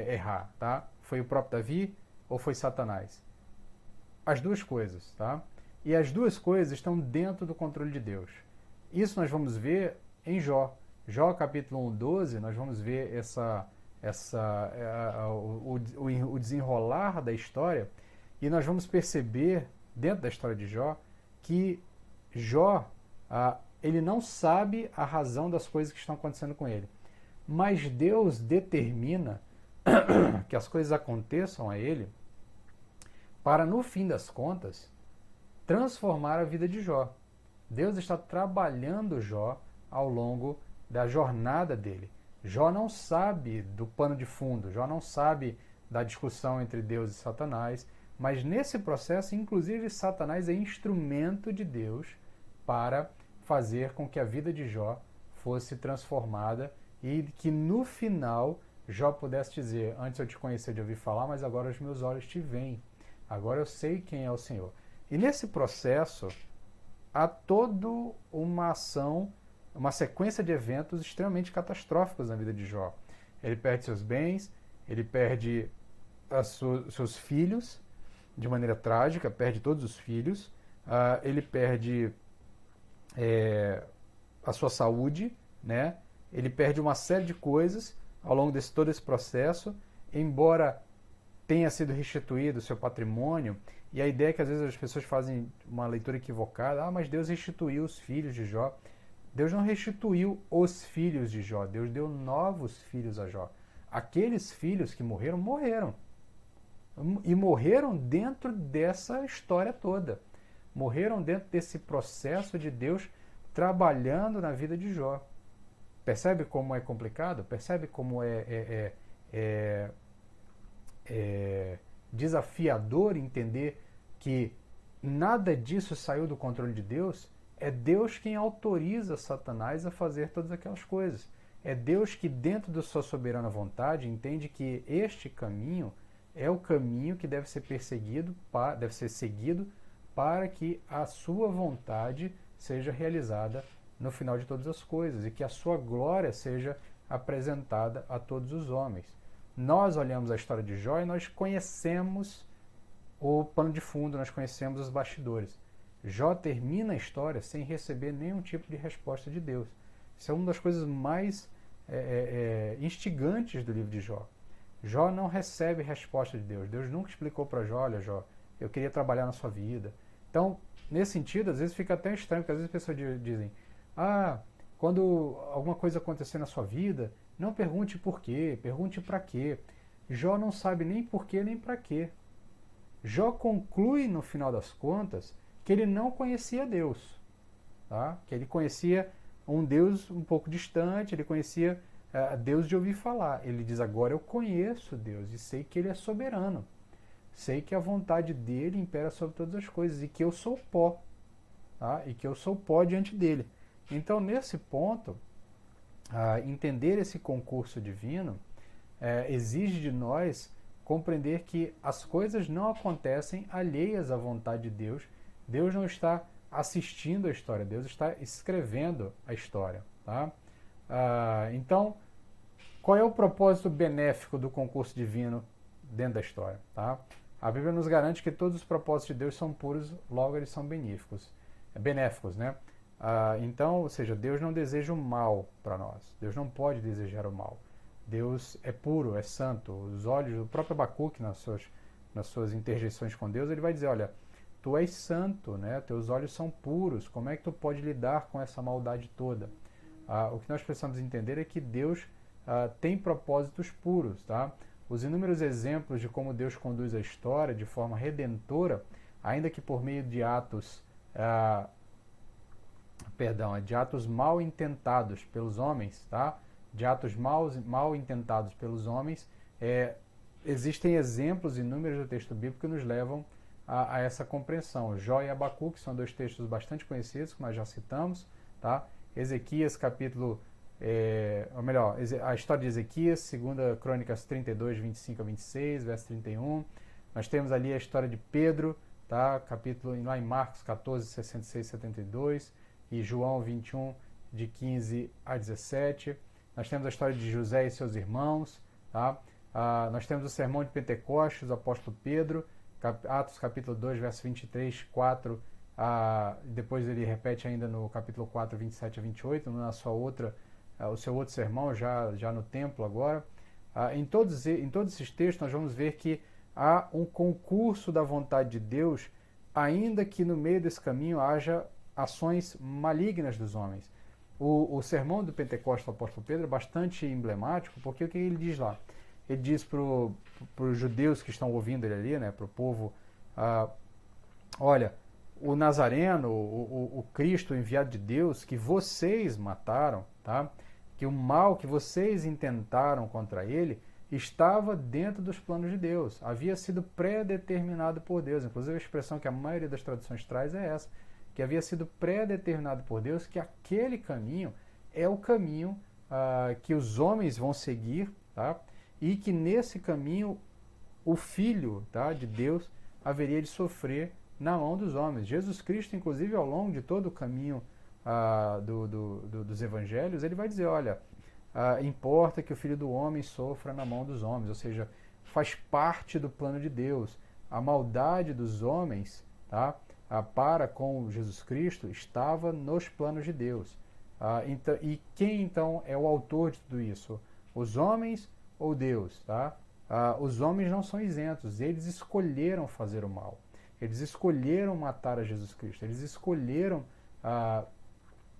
errar? Tá? Foi o próprio Davi ou foi Satanás? As duas coisas, tá? E as duas coisas estão dentro do controle de Deus. Isso nós vamos ver em Jó. Jó, capítulo 1, 12, nós vamos ver o desenrolar da história e nós vamos perceber, dentro da história de Jó, que Jó, ele não sabe a razão das coisas que estão acontecendo com ele. Mas Deus determina que as coisas aconteçam a ele para, no fim das contas, transformar a vida de Jó. Deus está trabalhando Jó ao longo da jornada dele. Jó não sabe do pano de fundo, Jó não sabe da discussão entre Deus e Satanás, mas nesse processo, inclusive, Satanás é instrumento de Deus para fazer com que a vida de Jó fosse transformada e que no final Jó pudesse dizer: antes eu te conhecia de ouvir falar, mas agora os meus olhos te veem. Agora eu sei quem é o Senhor. E nesse processo há toda uma ação, uma sequência de eventos extremamente catastróficos na vida de Jó. Ele perde seus bens, ele perde seus filhos de maneira trágica, perde todos os filhos, ele perde a sua saúde, né? Ele perde uma série de coisas ao longo de todo esse processo, embora tenha sido restituído o seu patrimônio. E a ideia é que às vezes as pessoas fazem uma leitura equivocada: mas Deus restituiu os filhos de Jó. Deus não restituiu os filhos de Jó, Deus deu novos filhos a Jó. Aqueles filhos que morreram, morreram. E morreram dentro dessa história toda. Morreram dentro desse processo de Deus trabalhando na vida de Jó. Percebe como é complicado? Percebe como é desafiador entender que nada disso saiu do controle de Deus? É Deus quem autoriza Satanás a fazer todas aquelas coisas. É Deus que, dentro da sua soberana vontade, entende que este caminho é o caminho que deve ser deve ser seguido para que a sua vontade seja realizada no final de todas as coisas e que a sua glória seja apresentada a todos os homens. Nós olhamos a história de Jó e nós conhecemos o pano de fundo, nós conhecemos os bastidores. Jó termina a história sem receber nenhum tipo de resposta de Deus. Isso é uma das coisas mais instigantes do livro de Jó. Jó não recebe resposta de Deus. Deus nunca explicou para Jó: olha, Jó, eu queria trabalhar na sua vida. Então, nesse sentido, às vezes fica até estranho, porque às vezes as pessoas dizem: quando alguma coisa acontecer na sua vida, não pergunte por quê, pergunte para quê. Jó não sabe nem por quê, nem para quê. Jó conclui, no final das contas, que ele não conhecia Deus. Tá? Que ele conhecia um Deus um pouco distante, ele conhecia Deus de ouvir falar. Ele diz: agora eu conheço Deus e sei que ele é soberano. Sei que a vontade dele impera sobre todas as coisas e que eu sou pó. Tá? E que eu sou pó diante dele. Então, nesse ponto, entender esse concurso divino exige de nós compreender que as coisas não acontecem alheias à vontade de Deus. Deus não está assistindo a história, Deus está escrevendo a história. Tá? Então, qual é o propósito benéfico do concurso divino dentro da história? Tá? A Bíblia nos garante que todos os propósitos de Deus são puros, logo eles são benéficos, né? Então, ou seja, Deus não deseja o mal para nós. Deus não pode desejar o mal. Deus é puro, é santo. Os olhos, o próprio Abacuque, nas suas interjeições com Deus, ele vai dizer: olha, tu és santo, né? Teus olhos são puros. Como é que tu pode lidar com essa maldade toda? O que nós precisamos entender é que Deus tem propósitos puros, tá? Os inúmeros exemplos de como Deus conduz a história de forma redentora, ainda que por meio de atos de atos mal intentados pelos homens, tá? De atos mal intentados pelos homens, existem exemplos inúmeros do texto bíblico que nos levam a essa compreensão. Jó e Abacuque são dois textos bastante conhecidos, que nós já citamos, tá? Ezequias capítulo, ou melhor, a história de Ezequias, 2 Crônicas 32, 25 a 26, verso 31. Nós temos ali a história de Pedro, tá? Capítulo lá em Marcos 14, 66 e 72, e João 21, de 15 a 17. Nós temos a história de José e seus irmãos, tá? Nós temos o sermão de Pentecostes, o apóstolo Pedro, Atos capítulo 2, verso 23, 4, depois ele repete ainda no capítulo 4, 27 a 28, na sua outra, o seu outro sermão, já no templo agora. Em todos esses textos nós vamos ver que há um concurso da vontade de Deus, ainda que no meio desse caminho haja ações malignas dos homens. O sermão do Pentecostes do apóstolo Pedro é bastante emblemático, porque o que ele diz lá? Ele diz para os judeus que estão ouvindo ele ali, né, para o povo, olha, o Nazareno, o Cristo enviado de Deus, que vocês mataram, tá? Que o mal que vocês intentaram contra ele estava dentro dos planos de Deus, havia sido pré-determinado por Deus. Inclusive a expressão que a maioria das traduções traz é essa, que havia sido pré-determinado por Deus, que aquele caminho é o caminho que os homens vão seguir, tá? E que nesse caminho o Filho, tá, de Deus haveria de sofrer na mão dos homens. Jesus Cristo, inclusive, ao longo de todo o caminho dos evangelhos, ele vai dizer, olha, importa que o Filho do Homem sofra na mão dos homens, ou seja, faz parte do plano de Deus. A maldade dos homens, tá, para com Jesus Cristo estava nos planos de Deus. Então, e quem então é o autor de tudo isso? Os homens ou Deus? Tá? Os homens não são isentos, eles escolheram fazer o mal. Eles escolheram matar a Jesus Cristo, eles escolheram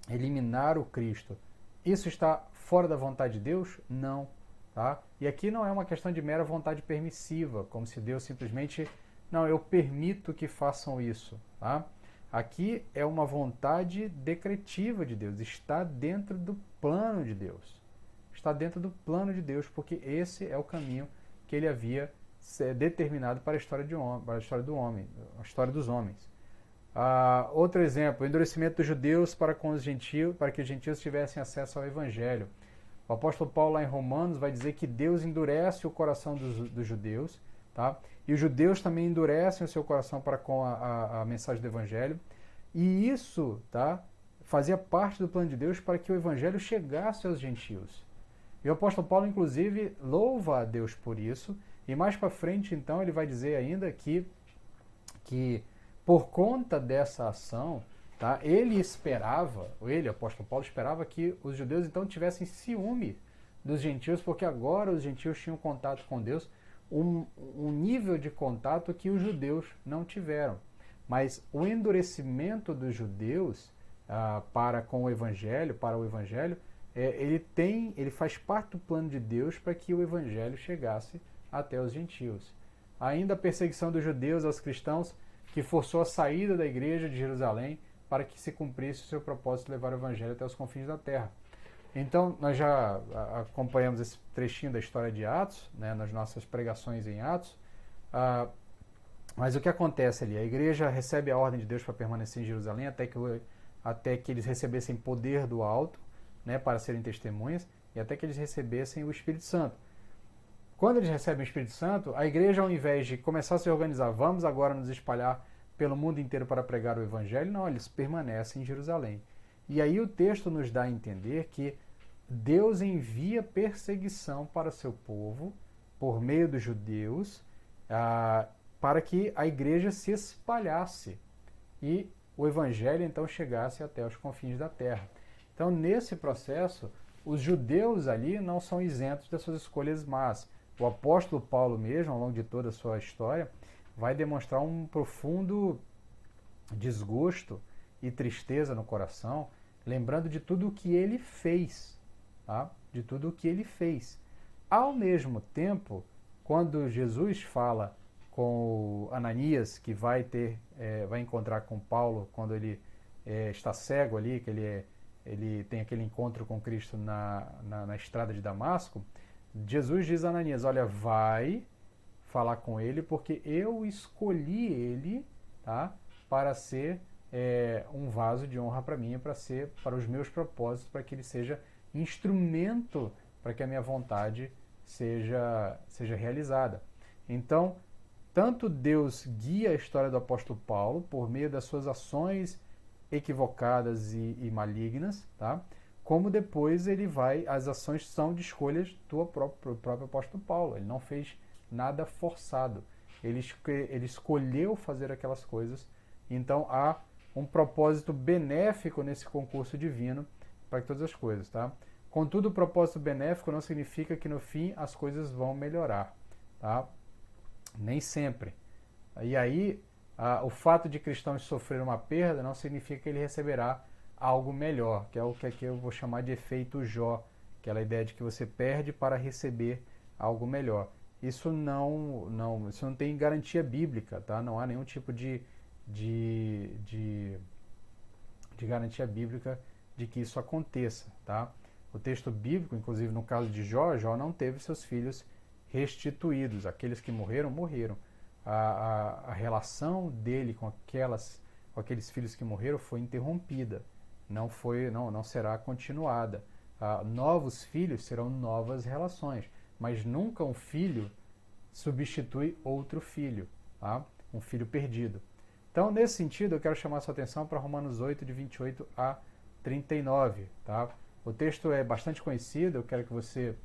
eliminar o Cristo. Isso está fora da vontade de Deus? Não. Tá? E aqui não é uma questão de mera vontade permissiva, como se Deus simplesmente, não, eu permito que façam isso. Tá? Aqui é uma vontade decretiva de Deus, está dentro do plano de Deus. Está dentro do plano de Deus, porque esse é o caminho que ele havia determinado para a história do homem, a história dos homens. Outro exemplo, o endurecimento dos judeus para com os gentios, para que os gentios tivessem acesso ao Evangelho. O apóstolo Paulo lá em Romanos vai dizer que Deus endurece o coração dos judeus, tá? E os judeus também endurecem o seu coração para com a mensagem do Evangelho. E isso, tá, fazia parte do plano de Deus para que o Evangelho chegasse aos gentios. E o apóstolo Paulo, inclusive, louva a Deus por isso. E mais para frente, então, ele vai dizer ainda que por conta dessa ação, tá, o apóstolo Paulo, esperava que os judeus, então, tivessem ciúme dos gentios, porque agora os gentios tinham contato com Deus, um nível de contato que os judeus não tiveram. Mas o endurecimento dos judeus para o Evangelho, ele faz parte do plano de Deus para que o Evangelho chegasse até os gentios. Ainda a perseguição dos judeus aos cristãos, que forçou a saída da igreja de Jerusalém para que se cumprisse o seu propósito de levar o Evangelho até os confins da terra. Então, nós já acompanhamos esse trechinho da história de Atos, né, nas nossas pregações em Atos, mas o que acontece ali? A igreja recebe a ordem de Deus para permanecer em Jerusalém até que eles recebessem poder do alto, né, para serem testemunhas, e até que eles recebessem o Espírito Santo. Quando eles recebem o Espírito Santo, a igreja, ao invés de começar a se organizar, vamos agora nos espalhar pelo mundo inteiro para pregar o Evangelho, não, eles permanecem em Jerusalém. E aí o texto nos dá a entender que Deus envia perseguição para o seu povo, por meio dos judeus, para que a igreja se espalhasse e o Evangelho então chegasse até os confins da terra. Então, nesse processo, os judeus ali não são isentos das suas escolhas más. O apóstolo Paulo mesmo, ao longo de toda a sua história, vai demonstrar um profundo desgosto e tristeza no coração, lembrando de tudo o que ele fez, tá? De tudo o que ele fez. Ao mesmo tempo, quando Jesus fala com Ananias, que vai encontrar com Paulo quando ele está cego ali, que ele tem aquele encontro com Cristo na estrada de Damasco, Jesus diz a Ananias, olha, vai falar com ele, porque eu escolhi ele, tá, para ser um vaso de honra para mim, para os meus propósitos, para que ele seja instrumento para que a minha vontade seja realizada. Então, tanto Deus guia a história do apóstolo Paulo por meio das suas ações equivocadas e malignas, tá? Como depois as ações são de escolhas do próprio apóstolo Paulo. Ele não fez nada forçado. Ele escolheu fazer aquelas coisas. Então há um propósito benéfico nesse concurso divino para todas as coisas, tá? Contudo, o propósito benéfico não significa que no fim as coisas vão melhorar, tá? Nem sempre. E aí, o fato de cristãos sofrer uma perda não significa que ele receberá algo melhor, que é o que aqui eu vou chamar de efeito Jó, aquela ideia de que você perde para receber algo melhor. Isso não tem garantia bíblica, tá? Não há nenhum tipo de garantia bíblica de que isso aconteça, tá? O texto bíblico, inclusive no caso de Jó, Jó não teve seus filhos restituídos. Aqueles que morreram, morreram. A relação dele com aqueles filhos que morreram foi interrompida. Não será continuada. Novos filhos serão novas relações, mas nunca um filho substitui outro filho, tá? Um filho perdido. Então, nesse sentido, eu quero chamar a sua atenção para Romanos 8, de 28 a 39. Tá? O texto é bastante conhecido, eu quero que você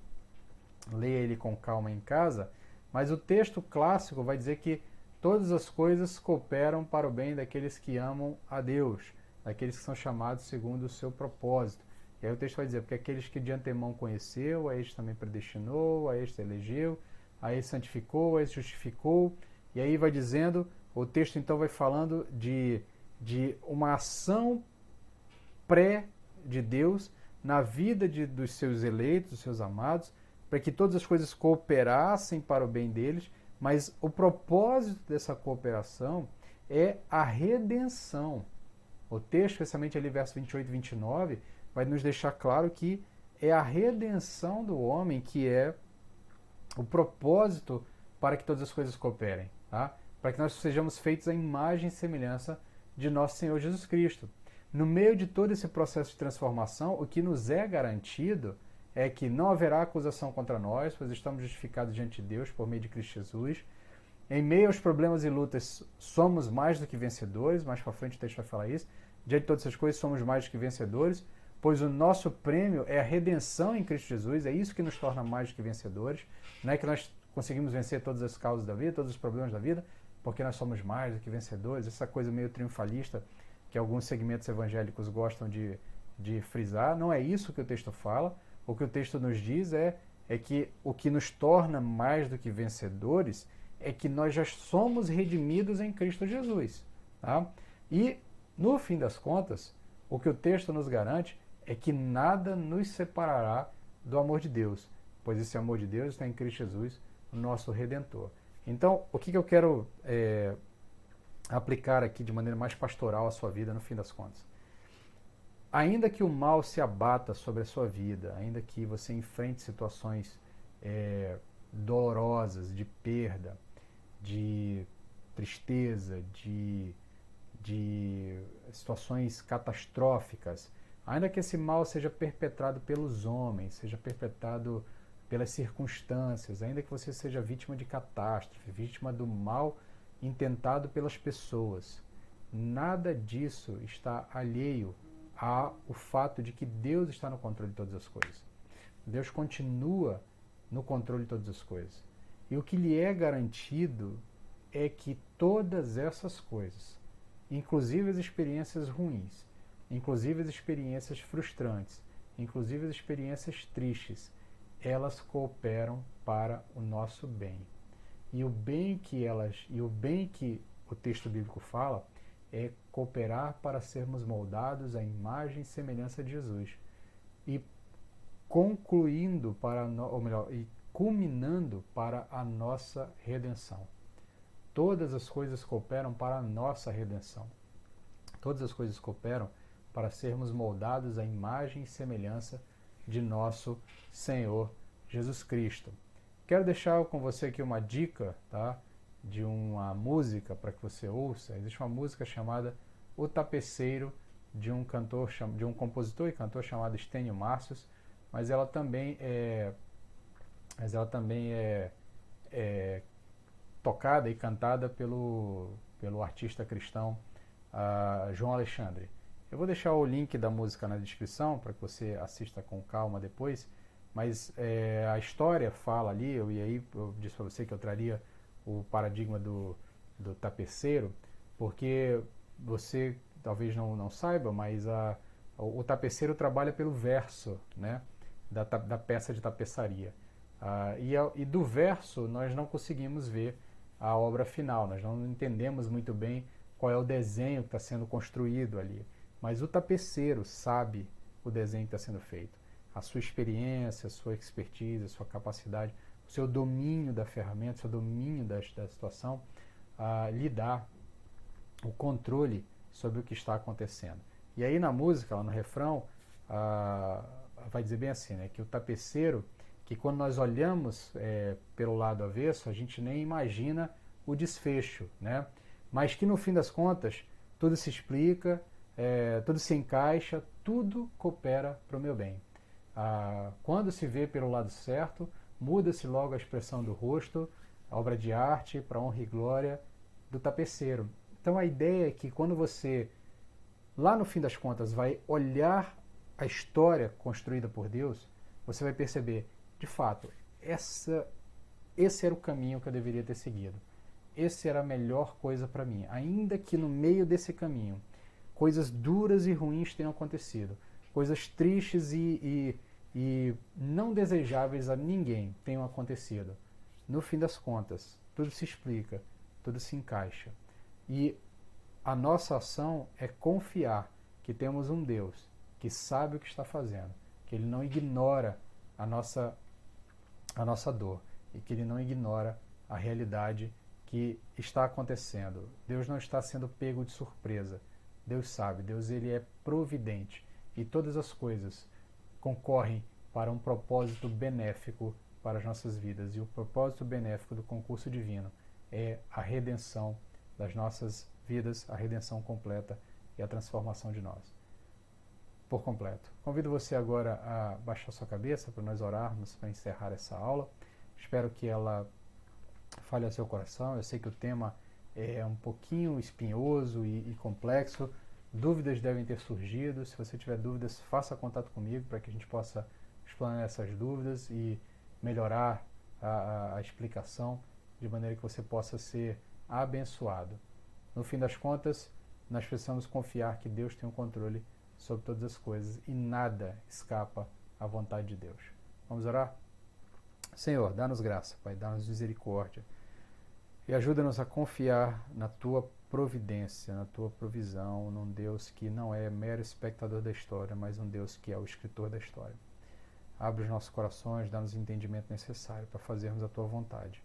leia ele com calma em casa, mas o texto clássico vai dizer que todas as coisas cooperam para o bem daqueles que amam a Deus, daqueles que são chamados segundo o seu propósito. E aí o texto vai dizer, porque aqueles que de antemão conheceu, a este também predestinou, a este elegeu, a este santificou, a este justificou, e aí vai dizendo, o texto então vai falando de uma ação pré de Deus na vida dos seus eleitos, dos seus amados, para que todas as coisas cooperassem para o bem deles, mas o propósito dessa cooperação é a redenção. O texto, especialmente ali verso 28 e 29, vai nos deixar claro que é a redenção do homem que é o propósito para que todas as coisas cooperem, tá? Para que nós sejamos feitos à imagem e semelhança de nosso Senhor Jesus Cristo. No meio de todo esse processo de transformação, o que nos é garantido é que não haverá acusação contra nós, pois estamos justificados diante de Deus por meio de Cristo Jesus. Em meio aos problemas e lutas, somos mais do que vencedores, mais para frente o texto vai falar isso. Diante de todas essas coisas, somos mais do que vencedores, pois o nosso prêmio é a redenção em Cristo Jesus, é isso que nos torna mais do que vencedores. Não é que nós conseguimos vencer todas as causas da vida, todos os problemas da vida, porque nós somos mais do que vencedores, essa coisa meio triunfalista que alguns segmentos evangélicos gostam de frisar, não é isso que o texto fala. O que o texto nos diz é que o que nos torna mais do que vencedores é que nós já somos redimidos em Cristo Jesus. Tá? E, no fim das contas, o que o texto nos garante é que nada nos separará do amor de Deus, pois esse amor de Deus está em Cristo Jesus, o nosso Redentor. Então, o que eu quero aplicar aqui de maneira mais pastoral à sua vida, no fim das contas? Ainda que o mal se abata sobre a sua vida, ainda que você enfrente situações dolorosas, de perda, de tristeza, de situações catastróficas, ainda que esse mal seja perpetrado pelos homens, seja perpetrado pelas circunstâncias, ainda que você seja vítima de catástrofe, vítima do mal intentado pelas pessoas, nada disso está alheio ao fato de que Deus está no controle de todas as coisas. Deus continua no controle de todas as coisas. E o que lhe é garantido é que todas essas coisas, inclusive as experiências ruins, inclusive as experiências frustrantes, inclusive as experiências tristes, elas cooperam para o nosso bem. E o bem que o texto bíblico fala é cooperar para sermos moldados à imagem e semelhança de Jesus. E culminando para a nossa redenção. Todas as coisas cooperam para a nossa redenção. Todas as coisas cooperam para sermos moldados à imagem e semelhança de nosso Senhor Jesus Cristo. Quero deixar com você aqui uma dica, tá? De uma música para que você ouça. Existe uma música chamada O Tapeceiro, de um compositor e cantor chamado Stênio Márcios, mas ela também é tocada e cantada pelo artista cristão João Alexandre. Eu vou deixar o link da música na descrição para que você assista com calma depois, mas a história fala ali, e aí eu disse para você que eu traria o paradigma do tapeceiro, porque você talvez não saiba, mas o tapeceiro trabalha pelo verso, né, da peça de tapeçaria. E do verso nós não conseguimos ver a obra final, nós não entendemos muito bem qual é o desenho que está sendo construído ali. Mas o tapeceiro sabe o desenho que está sendo feito. A sua experiência, a sua expertise, a sua capacidade, o seu domínio da ferramenta, o seu domínio da situação, lhe dá o controle sobre o que está acontecendo. E aí na música, lá no refrão, vai dizer bem assim, né, que o tapeceiro, que quando nós olhamos pelo lado avesso, a gente nem imagina o desfecho, né? Mas que no fim das contas, tudo se explica, tudo se encaixa, tudo coopera para o meu bem. Quando se vê pelo lado certo, muda-se logo a expressão do rosto, a obra de arte, para a honra e glória do tapeceiro. Então a ideia é que quando você, lá no fim das contas, vai olhar a história construída por Deus, você vai perceber, de fato, esse era o caminho que eu deveria ter seguido. Essa era a melhor coisa para mim. Ainda que no meio desse caminho, coisas duras e ruins tenham acontecido, coisas tristes e não desejáveis a ninguém tenham acontecido. No fim das contas, tudo se explica, tudo se encaixa. E a nossa ação é confiar que temos um Deus que sabe o que está fazendo, que Ele não ignora a nossa dor e que Ele não ignora a realidade que está acontecendo. Deus não está sendo pego de surpresa. Deus sabe, Deus ele é providente e todas as coisas concorrem para um propósito benéfico para as nossas vidas. E o propósito benéfico do concurso divino é a redenção das nossas vidas, a redenção completa e a transformação de nós por completo. Convido você agora a baixar sua cabeça para nós orarmos para encerrar essa aula. Espero que ela fale ao seu coração. Eu sei que o tema é um pouquinho espinhoso e complexo. Dúvidas devem ter surgido. Se você tiver dúvidas, faça contato comigo para que a gente possa explanar essas dúvidas e melhorar a explicação de maneira que você possa ser abençoado. No fim das contas, nós precisamos confiar que Deus tem o controle sobre todas as coisas e nada escapa à vontade de Deus. Vamos orar? Senhor, dá-nos graça, Pai, dá-nos misericórdia e ajuda-nos a confiar na Tua providência, na Tua provisão, num Deus que não é mero espectador da história, mas um Deus que é o escritor da história. Abre os nossos corações, dá-nos o entendimento necessário para fazermos a Tua vontade.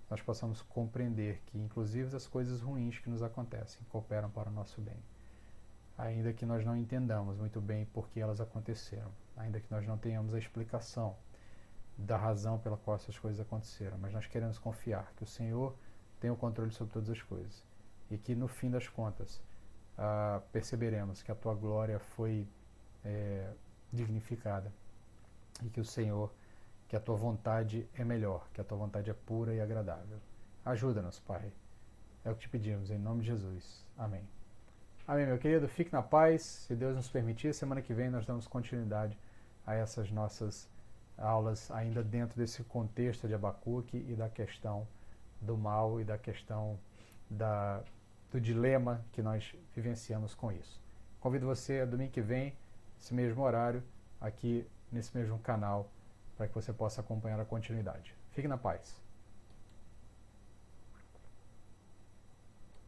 Nós possamos compreender que, inclusive, as coisas ruins que nos acontecem cooperam para o nosso bem. Ainda que nós não entendamos muito bem por que elas aconteceram, ainda que nós não tenhamos a explicação da razão pela qual essas coisas aconteceram, mas nós queremos confiar que o Senhor tem o controle sobre todas as coisas e que no fim das contas perceberemos que a Tua glória foi dignificada e que o Senhor, que a Tua vontade é melhor, que a Tua vontade é pura e agradável. Ajuda-nos, Pai. É o que te pedimos, em nome de Jesus. Amém. Amém, meu querido. Fique na paz. Se Deus nos permitir, semana que vem nós damos continuidade a essas nossas aulas, ainda dentro desse contexto de Abacuque e da questão do mal e da questão do dilema que nós vivenciamos com isso. Convido você a domingo que vem, esse mesmo horário, aqui nesse mesmo canal, para que você possa acompanhar a continuidade. Fique na paz.